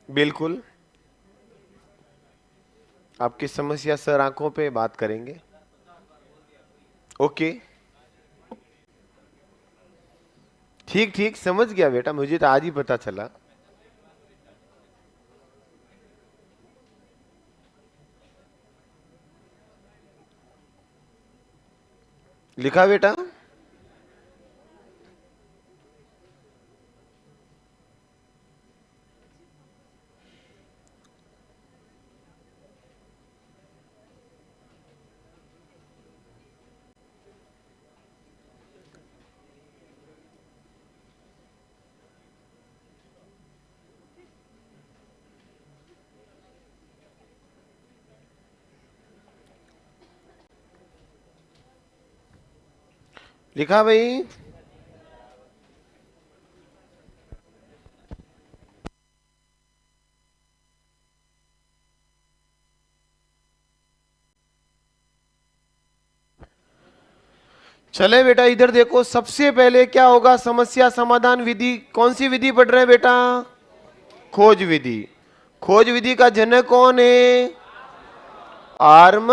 बिल्कुल आपकी समस्या सर आंखों पे बात करेंगे। ओके, ठीक ठीक, समझ गया बेटा, मुझे तो आज ही पता चला। लिखा बेटा? लिखा भाई? चले बेटा, इधर देखो। सबसे पहले क्या होगा? समस्या समाधान विधि। कौन सी विधि पढ़ रहे हैं बेटा? खोज विधि। खोज विधि का जनक कौन है? Arm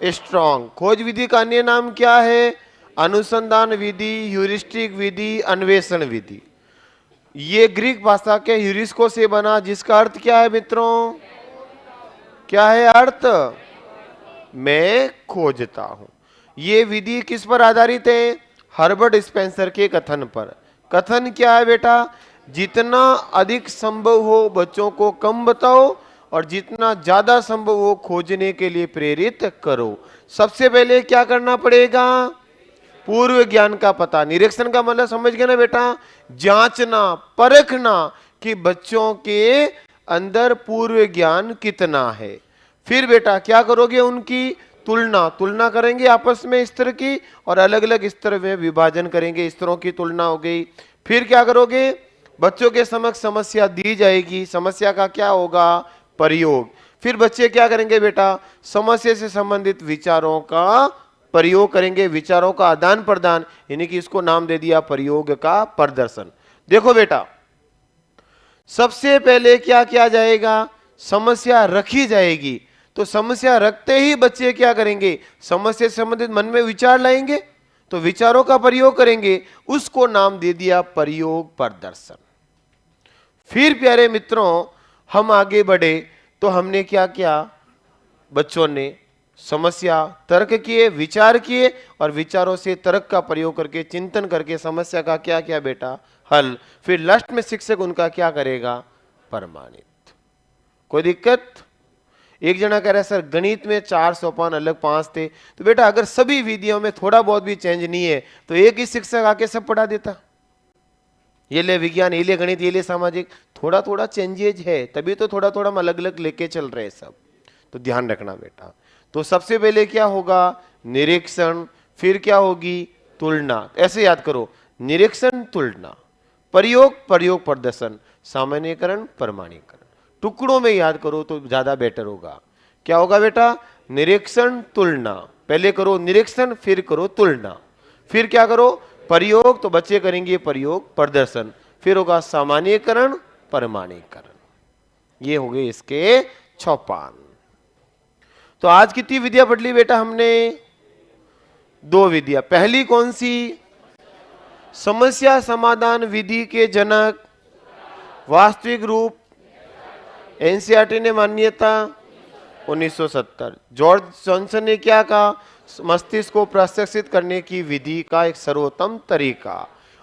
strong. खोज विधि का अन्य नाम क्या है? अनुसंधान विधि, ह्यूरिस्टिक विधि, अन्वेषण विधि। ये ग्रीक भाषा के ह्यूरिस्को से बना, जिसका अर्थ क्या है मित्रों? क्या है अर्थ? मैं खोजता हूं। ये विधि किस पर आधारित है? हर्बर्ट स्पेंसर के कथन पर। कथन क्या है बेटा? जितना अधिक संभव हो बच्चों को कम बताओ और जितना ज्यादा संभव हो खोजने के लिए प्रेरित करो। सबसे पहले क्या करना पड़ेगा? पूर्व ज्ञान का पता। निरीक्षण का मतलब समझ गए ना बेटा? जांचना, परखना कि बच्चों के अंदर पूर्व ज्ञान कितना है। फिर बेटा क्या करोगे? उनकी तुलना। तुलना करेंगे आपस में स्तर की, और अलग अलग स्तर में विभाजन करेंगे, स्तरों की तुलना हो गई। फिर क्या करोगे? बच्चों के समक्ष समस्या दी जाएगी, समस्या का क्या होगा? प्रयोग। फिर बच्चे क्या करेंगे बेटा? समस्या से संबंधित विचारों का प्रयोग करेंगे, विचारों का आदान प्रदान, यानी कि इसको नाम दे दिया प्रयोग का प्रदर्शन। देखो बेटा, सबसे पहले क्या किया जाएगा? समस्या रखी जाएगी। तो समस्या रखते ही बच्चे क्या करेंगे? समस्या से संबंधित मन में विचार लाएंगे, तो विचारों का प्रयोग करेंगे, उसको नाम दे दिया प्रयोग प्रदर्शन। फिर प्यारे मित्रों, हम आगे बढ़े तो हमने क्या किया? बच्चों ने समस्या तर्क किए, विचार किए, और विचारों से तर्क का प्रयोग करके, चिंतन करके समस्या का क्या किया बेटा? हल। फिर लास्ट में शिक्षक उनका क्या करेगा? प्रमाणित। कोई दिक्कत? एक जना कह रहा है सर गणित में 4 सोपान अलग 5 थे। तो बेटा अगर सभी विधियों में थोड़ा बहुत भी चेंज नहीं है तो एक ही शिक्षक आके सब पढ़ा देता। ये ले विज्ञान, ये ले गणित, ये ले सामाजिक, थोड़ा थोड़ा चेंजेज है, तभी तो थोड़ा थोड़ा हम अलग अलग लेके चल रहे हैं सब। तो ध्यान रखना बेटा। तो सबसे पहले क्या होगा? निरीक्षण। फिर क्या होगी? तुलना। ऐसे याद करो, निरीक्षण तुलना, प्रयोग प्रयोग प्रदर्शन, सामान्यकरण प्रमाणीकरण। टुकड़ों में याद करो तो ज्यादा बेटर होगा। क्या होगा बेटा? निरीक्षण तुलना, पहले करो निरीक्षण फिर करो तुलना, फिर क्या करो प्रयोग, तो बच्चे करेंगे प्रयोग प्रदर्शन, फिर होगा सामान्यकरण प्रमाणीकरण। ये हो गए इसके 6 पान। तो आज कितनी विधियां पढ़ ली बेटा हमने? 2 विधियां। पहली कौन सी? समस्या समाधान विधि के जनक, वास्तविक रूप, एनसीईआरटी ने मान्यता 1970। जॉर्ज जॉनसन ने क्या कहा? मस्तिष्क को प्रशिक्षित करने की विधि का एक सर्वोत्तम तरीका।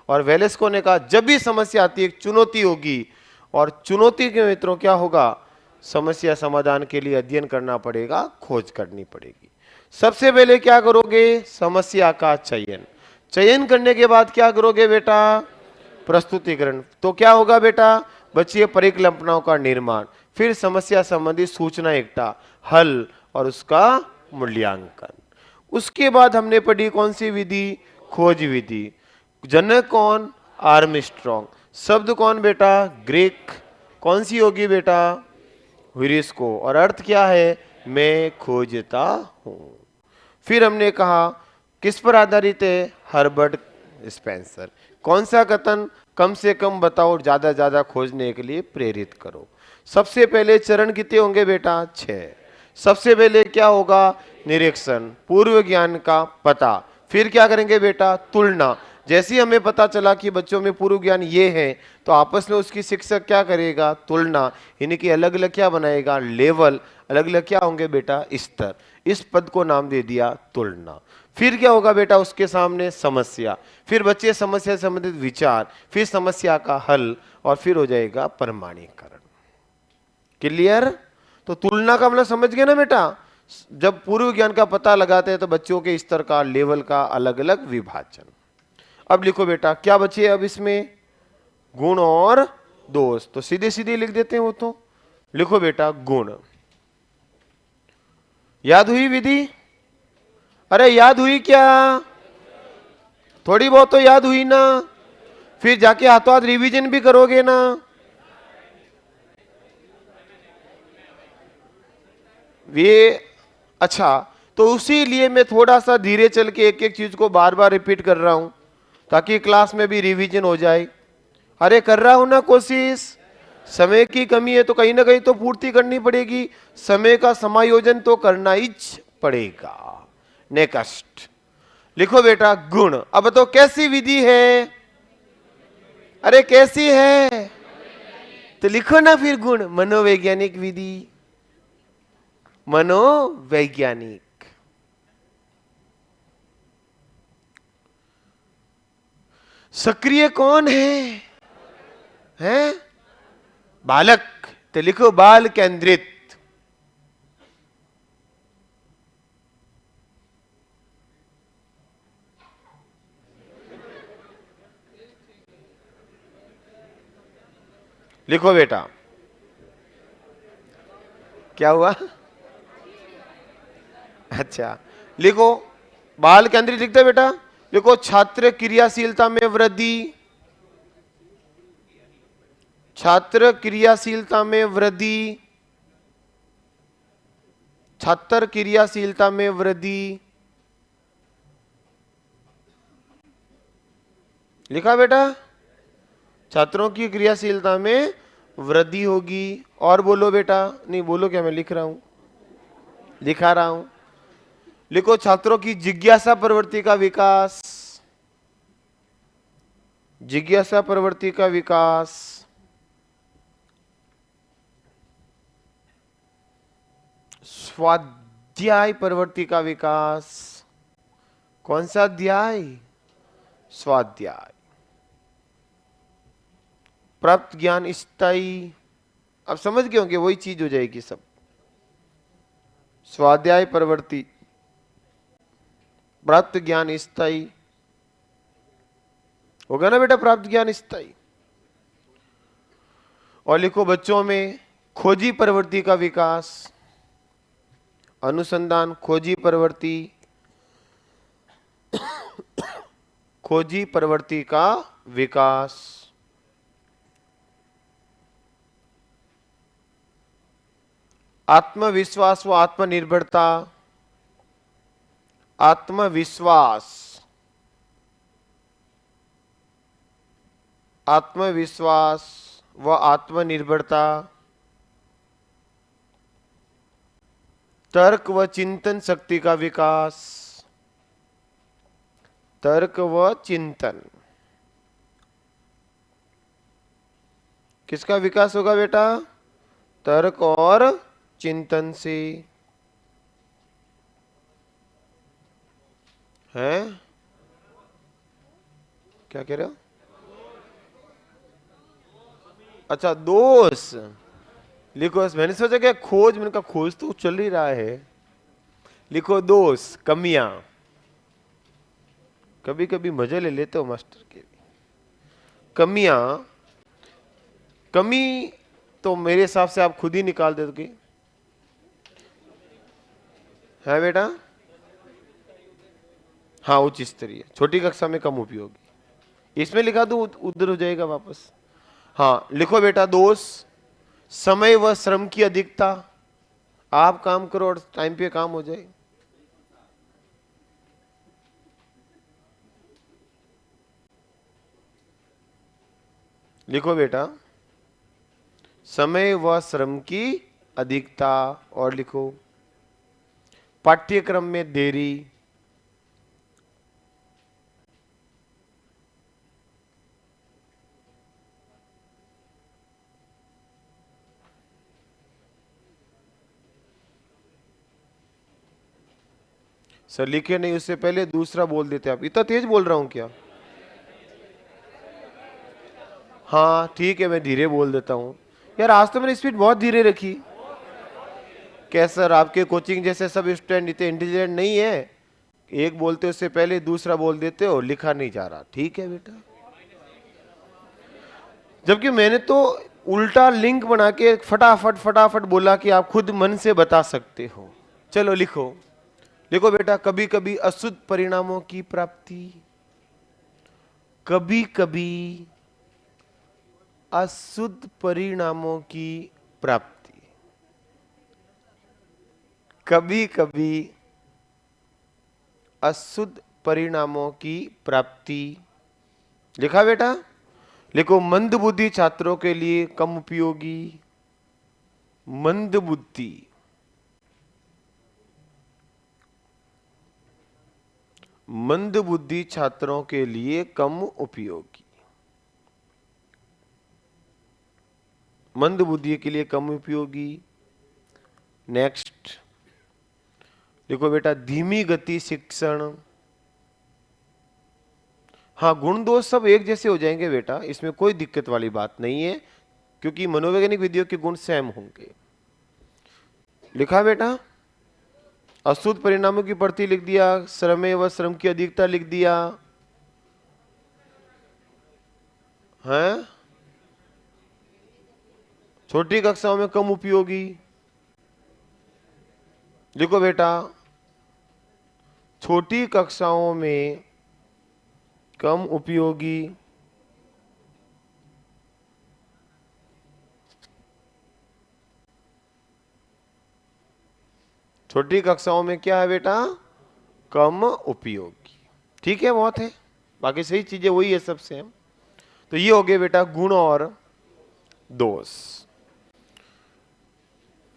और वेलेस्को ने कहा जब भी समस्या आती है एक चुनौती होगी, और चुनौती के मित्रों क्या होगा? समस्या समाधान के लिए अध्ययन करना पड़ेगा, खोज करनी पड़ेगी। सबसे पहले क्या करोगे? समस्या का चयन, चयन करने के बाद क्या करोगे बेटा? प्रस्तुतिकरण। तो क्या होगा बेटा? बच्चे परिकल्पनाओं का निर्माण, फिर समस्या संबंधी सूचना इकट्ठा, हल और उसका मूल्यांकन। उसके बाद हमने पढ़ी कौन सी विधि? खोज विधि। जनक कौन? आर्मस्ट्रॉन्ग। शब्द कौन बेटा? ग्रीक। कौन सी होगी बेटा? ह्यूरिस्को। और अर्थ क्या है? मैं खोजता हूं। फिर हमने कहा किस पर आधारित है? Herbert Spencer. कौन सा कथन? कम से कम बताओ, ज्यादा ज्यादा खोजने के लिए प्रेरित करो। सबसे पहले चरण कितने होंगे बेटा? 6। सबसे पहले क्या होगा? निरीक्षण, पूर्व ज्ञान का पता। फिर क्या करेंगे बेटा? तुलना। जैसे ही हमें पता चला कि बच्चों में पूर्व ज्ञान ये है, तो आपस में उसकी शिक्षक क्या करेगा? तुलना। इनकी अलग अलग क्या बनाएगा? लेवल। अलग अलग क्या होंगे बेटा? स्तर। इस पद को नाम दे दिया तुलना। फिर क्या होगा बेटा? उसके सामने समस्या, फिर बच्चे समस्या से संबंधित विचार, फिर समस्या का हल, और फिर हो जाएगा प्रमाणीकरण। क्लियर? तो तुलना का मतलब समझ गए ना बेटा? जब पूर्व ज्ञान का पता लगाते हैं तो बच्चों के स्तर का, लेवल का अलग अलग विभाजन। अब लिखो बेटा क्या बचे अब इसमें? गुण और दोष। तो सीधे सीधे लिख देते हैं वो तो। लिखो बेटा गुण। याद हुई विधि? अरे याद हुई क्या? थोड़ी बहुत तो याद हुई ना? फिर जाके हाथों हाथ रिवीजन भी करोगे ना? ये अच्छा, तो उसी लिए मैं थोड़ा सा धीरे चल के एक एक चीज को बार बार रिपीट कर रहा हूं, ताकि क्लास में भी रिवीजन हो जाए। अरे कर रहा हूं ना कोशिश। समय की कमी है तो कहीं ना कहीं तो पूर्ति करनी पड़ेगी, समय का समायोजन तो करना ही पड़ेगा। नेक्स्ट लिखो बेटा गुण। अब तो कैसी विधि है? अरे कैसी है? तो लिखो ना फिर गुण। मनोवैज्ञानिक विधि, मनोवैज्ञानिक। सक्रिय कौन है? हैं? बालक। तो लिखो बाल केंद्रित। लिखो बेटा क्या हुआ? अच्छा लिखो बाल केंद्रित लिखते बेटा। लिखो छात्र क्रियाशीलता में वृद्धि, छात्र क्रियाशीलता में वृद्धि, छात्र क्रियाशीलता में वृद्धि। लिखा बेटा? छात्रों की क्रियाशीलता में वृद्धि होगी। और बोलो बेटा। नहीं बोलो क्या, मैं लिख रहा हूं, लिखा रहा हूं। लिखो छात्रों की जिज्ञासा प्रवृत्ति का विकास, जिज्ञासा प्रवृत्ति का विकास, स्वाध्याय प्रवृत्ति का विकास। कौन सा अध्याय? स्वाध्याय। प्राप्त ज्ञान स्थायी। अब समझ गए होंगे, वही चीज हो जाएगी सब। स्वाध्याय प्रवृत्ति, प्राप्त ज्ञान स्थायी होगा ना बेटा? प्राप्त ज्ञान स्थायी। और लिखो बच्चों में खोजी प्रवृत्ति का विकास, अनुसंधान, खोजी प्रवृत्ति, खोजी प्रवृत्ति का विकास। आत्मविश्वास व आत्मनिर्भरता, आत्मविश्वास, आत्मविश्वास व आत्मनिर्भरता, तर्क व चिंतन शक्ति का विकास, तर्क व चिंतन, किसका विकास होगा बेटा? तर्क और चिंतन से। हैं? क्या कह रहे हो? अच्छा, दोष लिखो। मैंने सोचा क्या खोज, मैंने कहा खोज तो चल ही रहा है। लिखो दोष, कमियां। कभी कभी मजे ले लेते हो मास्टर के भी। कमियां, कमी तो मेरे हिसाब से आप खुद ही निकाल दोगे। है बेटा? हाँ, उच्च स्तरीय, छोटी कक्षा में कम उपयोगी। इसमें लिखा दो, उधर हो जाएगा वापस। हाँ, लिखो बेटा दोष, समय व श्रम की अधिकता। आप काम करो और टाइम पे काम हो जाए। लिखो बेटा, समय व श्रम की अधिकता। और लिखो, पाठ्यक्रम में देरी। सर लिखे नहीं, उससे पहले दूसरा बोल देते। आप इतना तेज बोल रहा हूं क्या? हाँ ठीक है, मैं धीरे बोल देता हूं। यार आज तो मैंने स्पीड बहुत धीरे रखी। क्या सर आपके कोचिंग जैसे सब स्टूडेंट इतने इंटेलिजेंट नहीं है? एक बोलते हो उससे पहले दूसरा बोल देते हो, लिखा नहीं जा रहा। ठीक है बेटा, जबकि मैंने तो उल्टा लिंक बना के फटाफट फटाफट बोला कि आप खुद मन से बता सकते हो। चलो लिखो। देखो बेटा, कभी कभी अशुद्ध परिणामों की प्राप्ति, कभी कभी अशुद्ध परिणामों की प्राप्ति, कभी कभी अशुद्ध परिणामों की प्राप्ति। लिखा बेटा? लिखो, मंद बुद्धि छात्रों के लिए कम उपयोगी। मंद बुद्धि, मंद बुद्धि छात्रों के लिए कम उपयोगी। मंद बुद्धि के लिए कम उपयोगी। नेक्स्ट देखो बेटा, धीमी गति शिक्षण। हाँ, गुण दोष सब एक जैसे हो जाएंगे बेटा, इसमें कोई दिक्कत वाली बात नहीं है, क्योंकि मनोवैज्ञानिक विधियों के गुण सेम होंगे। लिखा बेटा? अशुद्ध परिणामों की प्रति लिख दिया, श्रम व श्रम की अधिकता लिख दिया है, छोटी कक्षाओं में कम उपयोगी। देखो बेटा, छोटी कक्षाओं में कम उपयोगी, छोटी कक्षाओं में क्या है बेटा? कम उपयोगी। ठीक है, बहुत है, बाकी सही चीजें वही है सब सेम। तो ये हो गए बेटा गुण और दोष।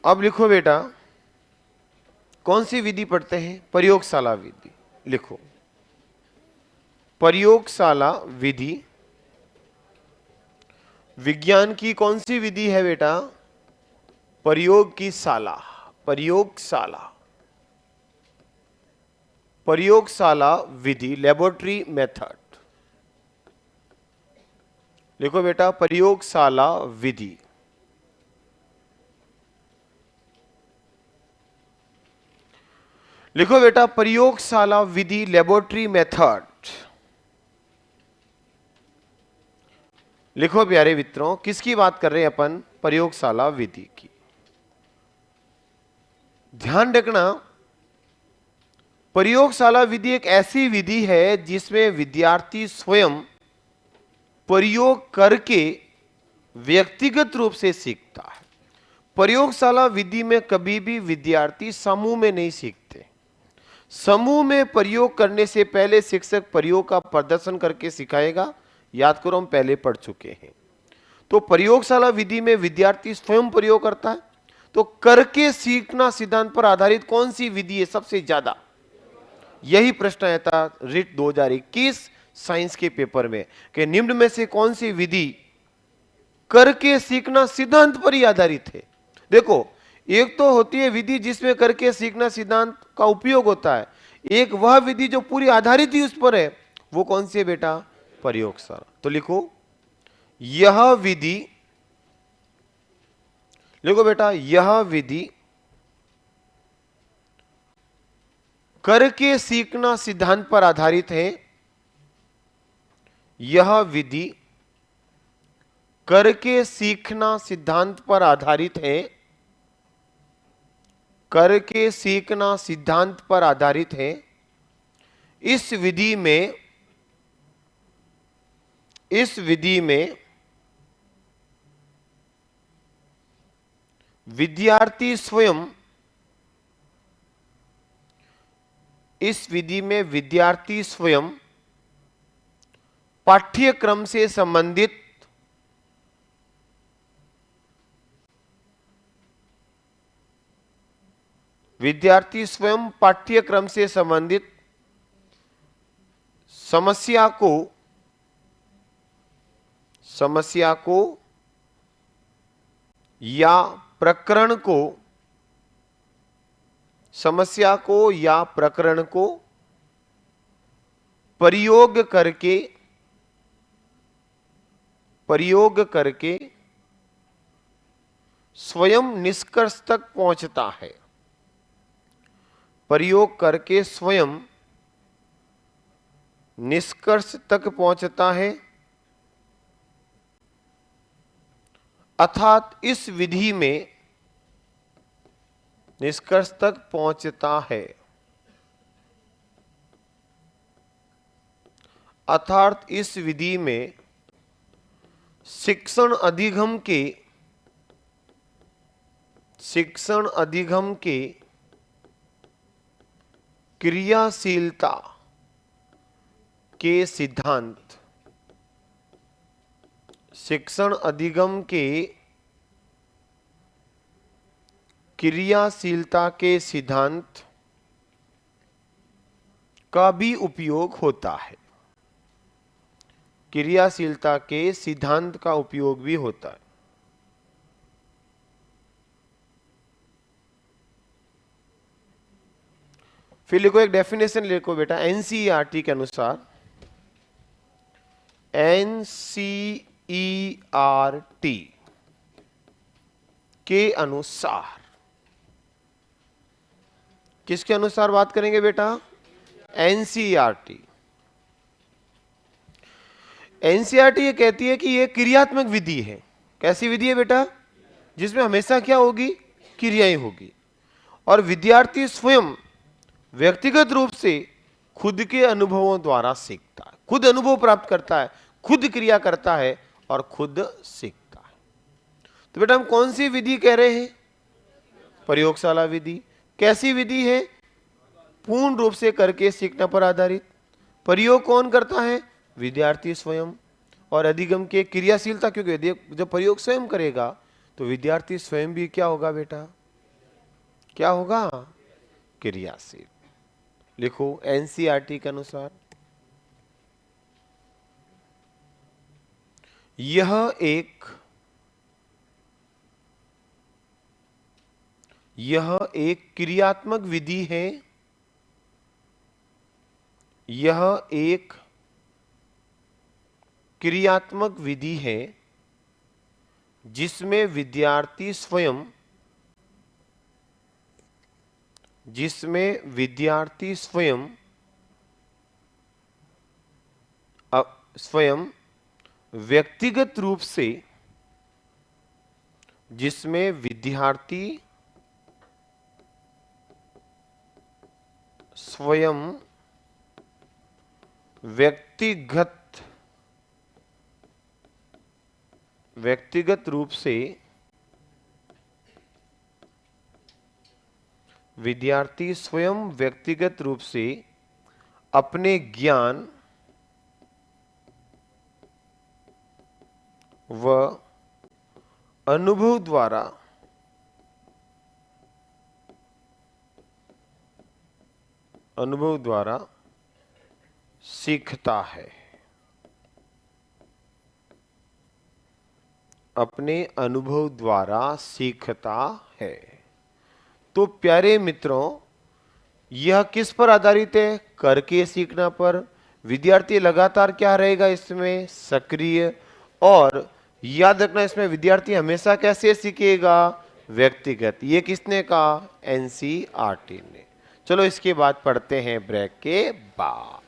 अब लिखो बेटा, कौन सी विधि पढ़ते हैं? प्रयोगशाला विधि। लिखो, प्रयोगशाला विधि विज्ञान की कौन सी विधि है बेटा? प्रयोग की शाला, प्रयोगशाला, प्रयोगशाला विधि, लेबोरेटरी मेथड। लिखो बेटा, प्रयोगशाला विधि। लिखो बेटा, प्रयोगशाला विधि, लेबोरेटरी मेथड। लिखो प्यारे मित्रों, किसकी बात कर रहे हैं अपन? प्रयोगशाला विधि की। ध्यान रखना, प्रयोगशाला विधि एक ऐसी विधि है जिसमें विद्यार्थी स्वयं प्रयोग करके व्यक्तिगत रूप से सीखता है। प्रयोगशाला विधि में कभी भी विद्यार्थी समूह में नहीं सीखते। समूह में प्रयोग करने से पहले शिक्षक प्रयोग का प्रदर्शन करके सिखाएगा। याद करो, हम पहले पढ़ चुके हैं। तो प्रयोगशाला विधि में विद्यार्थी स्वयं प्रयोग करता है। तो करके सीखना सिद्धांत पर आधारित कौन सी विधि है सबसे ज्यादा? यही प्रश्न आया था रिट 2021 साइंस के पेपर में कि निम्न में से कौन सी विधि करके सीखना सिद्धांत पर ही आधारित है। देखो, एक तो होती है विधि जिसमें करके सीखना सिद्धांत का उपयोग होता है, एक वह विधि जो पूरी आधारित ही उस पर है। वो कौन सी है बेटा? प्रयोगशाला। तो लिखो, यह विधि, लिखो बेटा, यह विधि करके सीखना सिद्धांत पर आधारित है। यह विधि करके सीखना सिद्धांत पर आधारित है। करके सीखना सिद्धांत पर आधारित है। इस विधि में विद्यार्थी स्वयं, इस विधि में विद्यार्थी स्वयं पाठ्यक्रम से संबंधित समस्या को या प्रकरण को प्रयोग करके स्वयं निष्कर्ष तक पहुंचता है। प्रयोग करके स्वयं निष्कर्ष तक पहुंचता है, अर्थात इस विधि में निष्कर्ष तक पहुंचता है, अर्थात इस विधि में शिक्षण अधिगम के क्रियाशीलता के सिद्धांत, शिक्षण अधिगम के क्रियाशीलता के सिद्धांत का भी उपयोग होता है। क्रियाशीलता के सिद्धांत का उपयोग भी होता है। फिर लिखो, एक डेफिनेशन लिखो बेटा, एनसीईआरटी के अनुसार, एनसीईआरटी के अनुसार, किसके अनुसार बात करेंगे बेटा? एनसीईआरटी। एनसीईआरटी ये कहती है कि ये क्रियात्मक विधि है। कैसी विधि है बेटा? जिसमें हमेशा क्या होगी? क्रियाएं होगी। और विद्यार्थी स्वयं व्यक्तिगत रूप से खुद के अनुभवों द्वारा सीखता है, खुद अनुभव प्राप्त करता है, खुद क्रिया करता है और खुद सीखता है। तो बेटा हम कौन सी विधि कह रहे हैं? प्रयोगशाला विधि। कैसी विधि है? पूर्ण रूप से करके सीखने पर आधारित। प्रयोग कौन करता है? विद्यार्थी स्वयं। और अधिगम के क्रियाशीलता, क्योंकि जब प्रयोग स्वयं करेगा तो विद्यार्थी स्वयं भी क्या होगा बेटा? क्या होगा? क्रियाशील। लिखो, एनसीईआरटी के अनुसार यह एक क्रियात्मक विधि है। यह एक क्रियात्मक विधि है जिसमें विद्यार्थी स्वयं व्यक्तिगत रूप से, जिसमें विद्यार्थी स्वयं व्यक्तिगत रूप से विद्यार्थी स्वयं व्यक्तिगत रूप से अपने ज्ञान व अनुभव द्वारा सीखता है। अपने अनुभव द्वारा सीखता है। तो प्यारे मित्रों, यह किस पर आधारित है? करके सीखना पर। विद्यार्थी लगातार क्या रहेगा इसमें? सक्रिय। और याद रखना, इसमें विद्यार्थी हमेशा कैसे सीखेगा? व्यक्तिगत। ये किसने कहा? एनसीईआरटी ने। चलो इसके बाद पढ़ते हैं ब्रेक के बाद।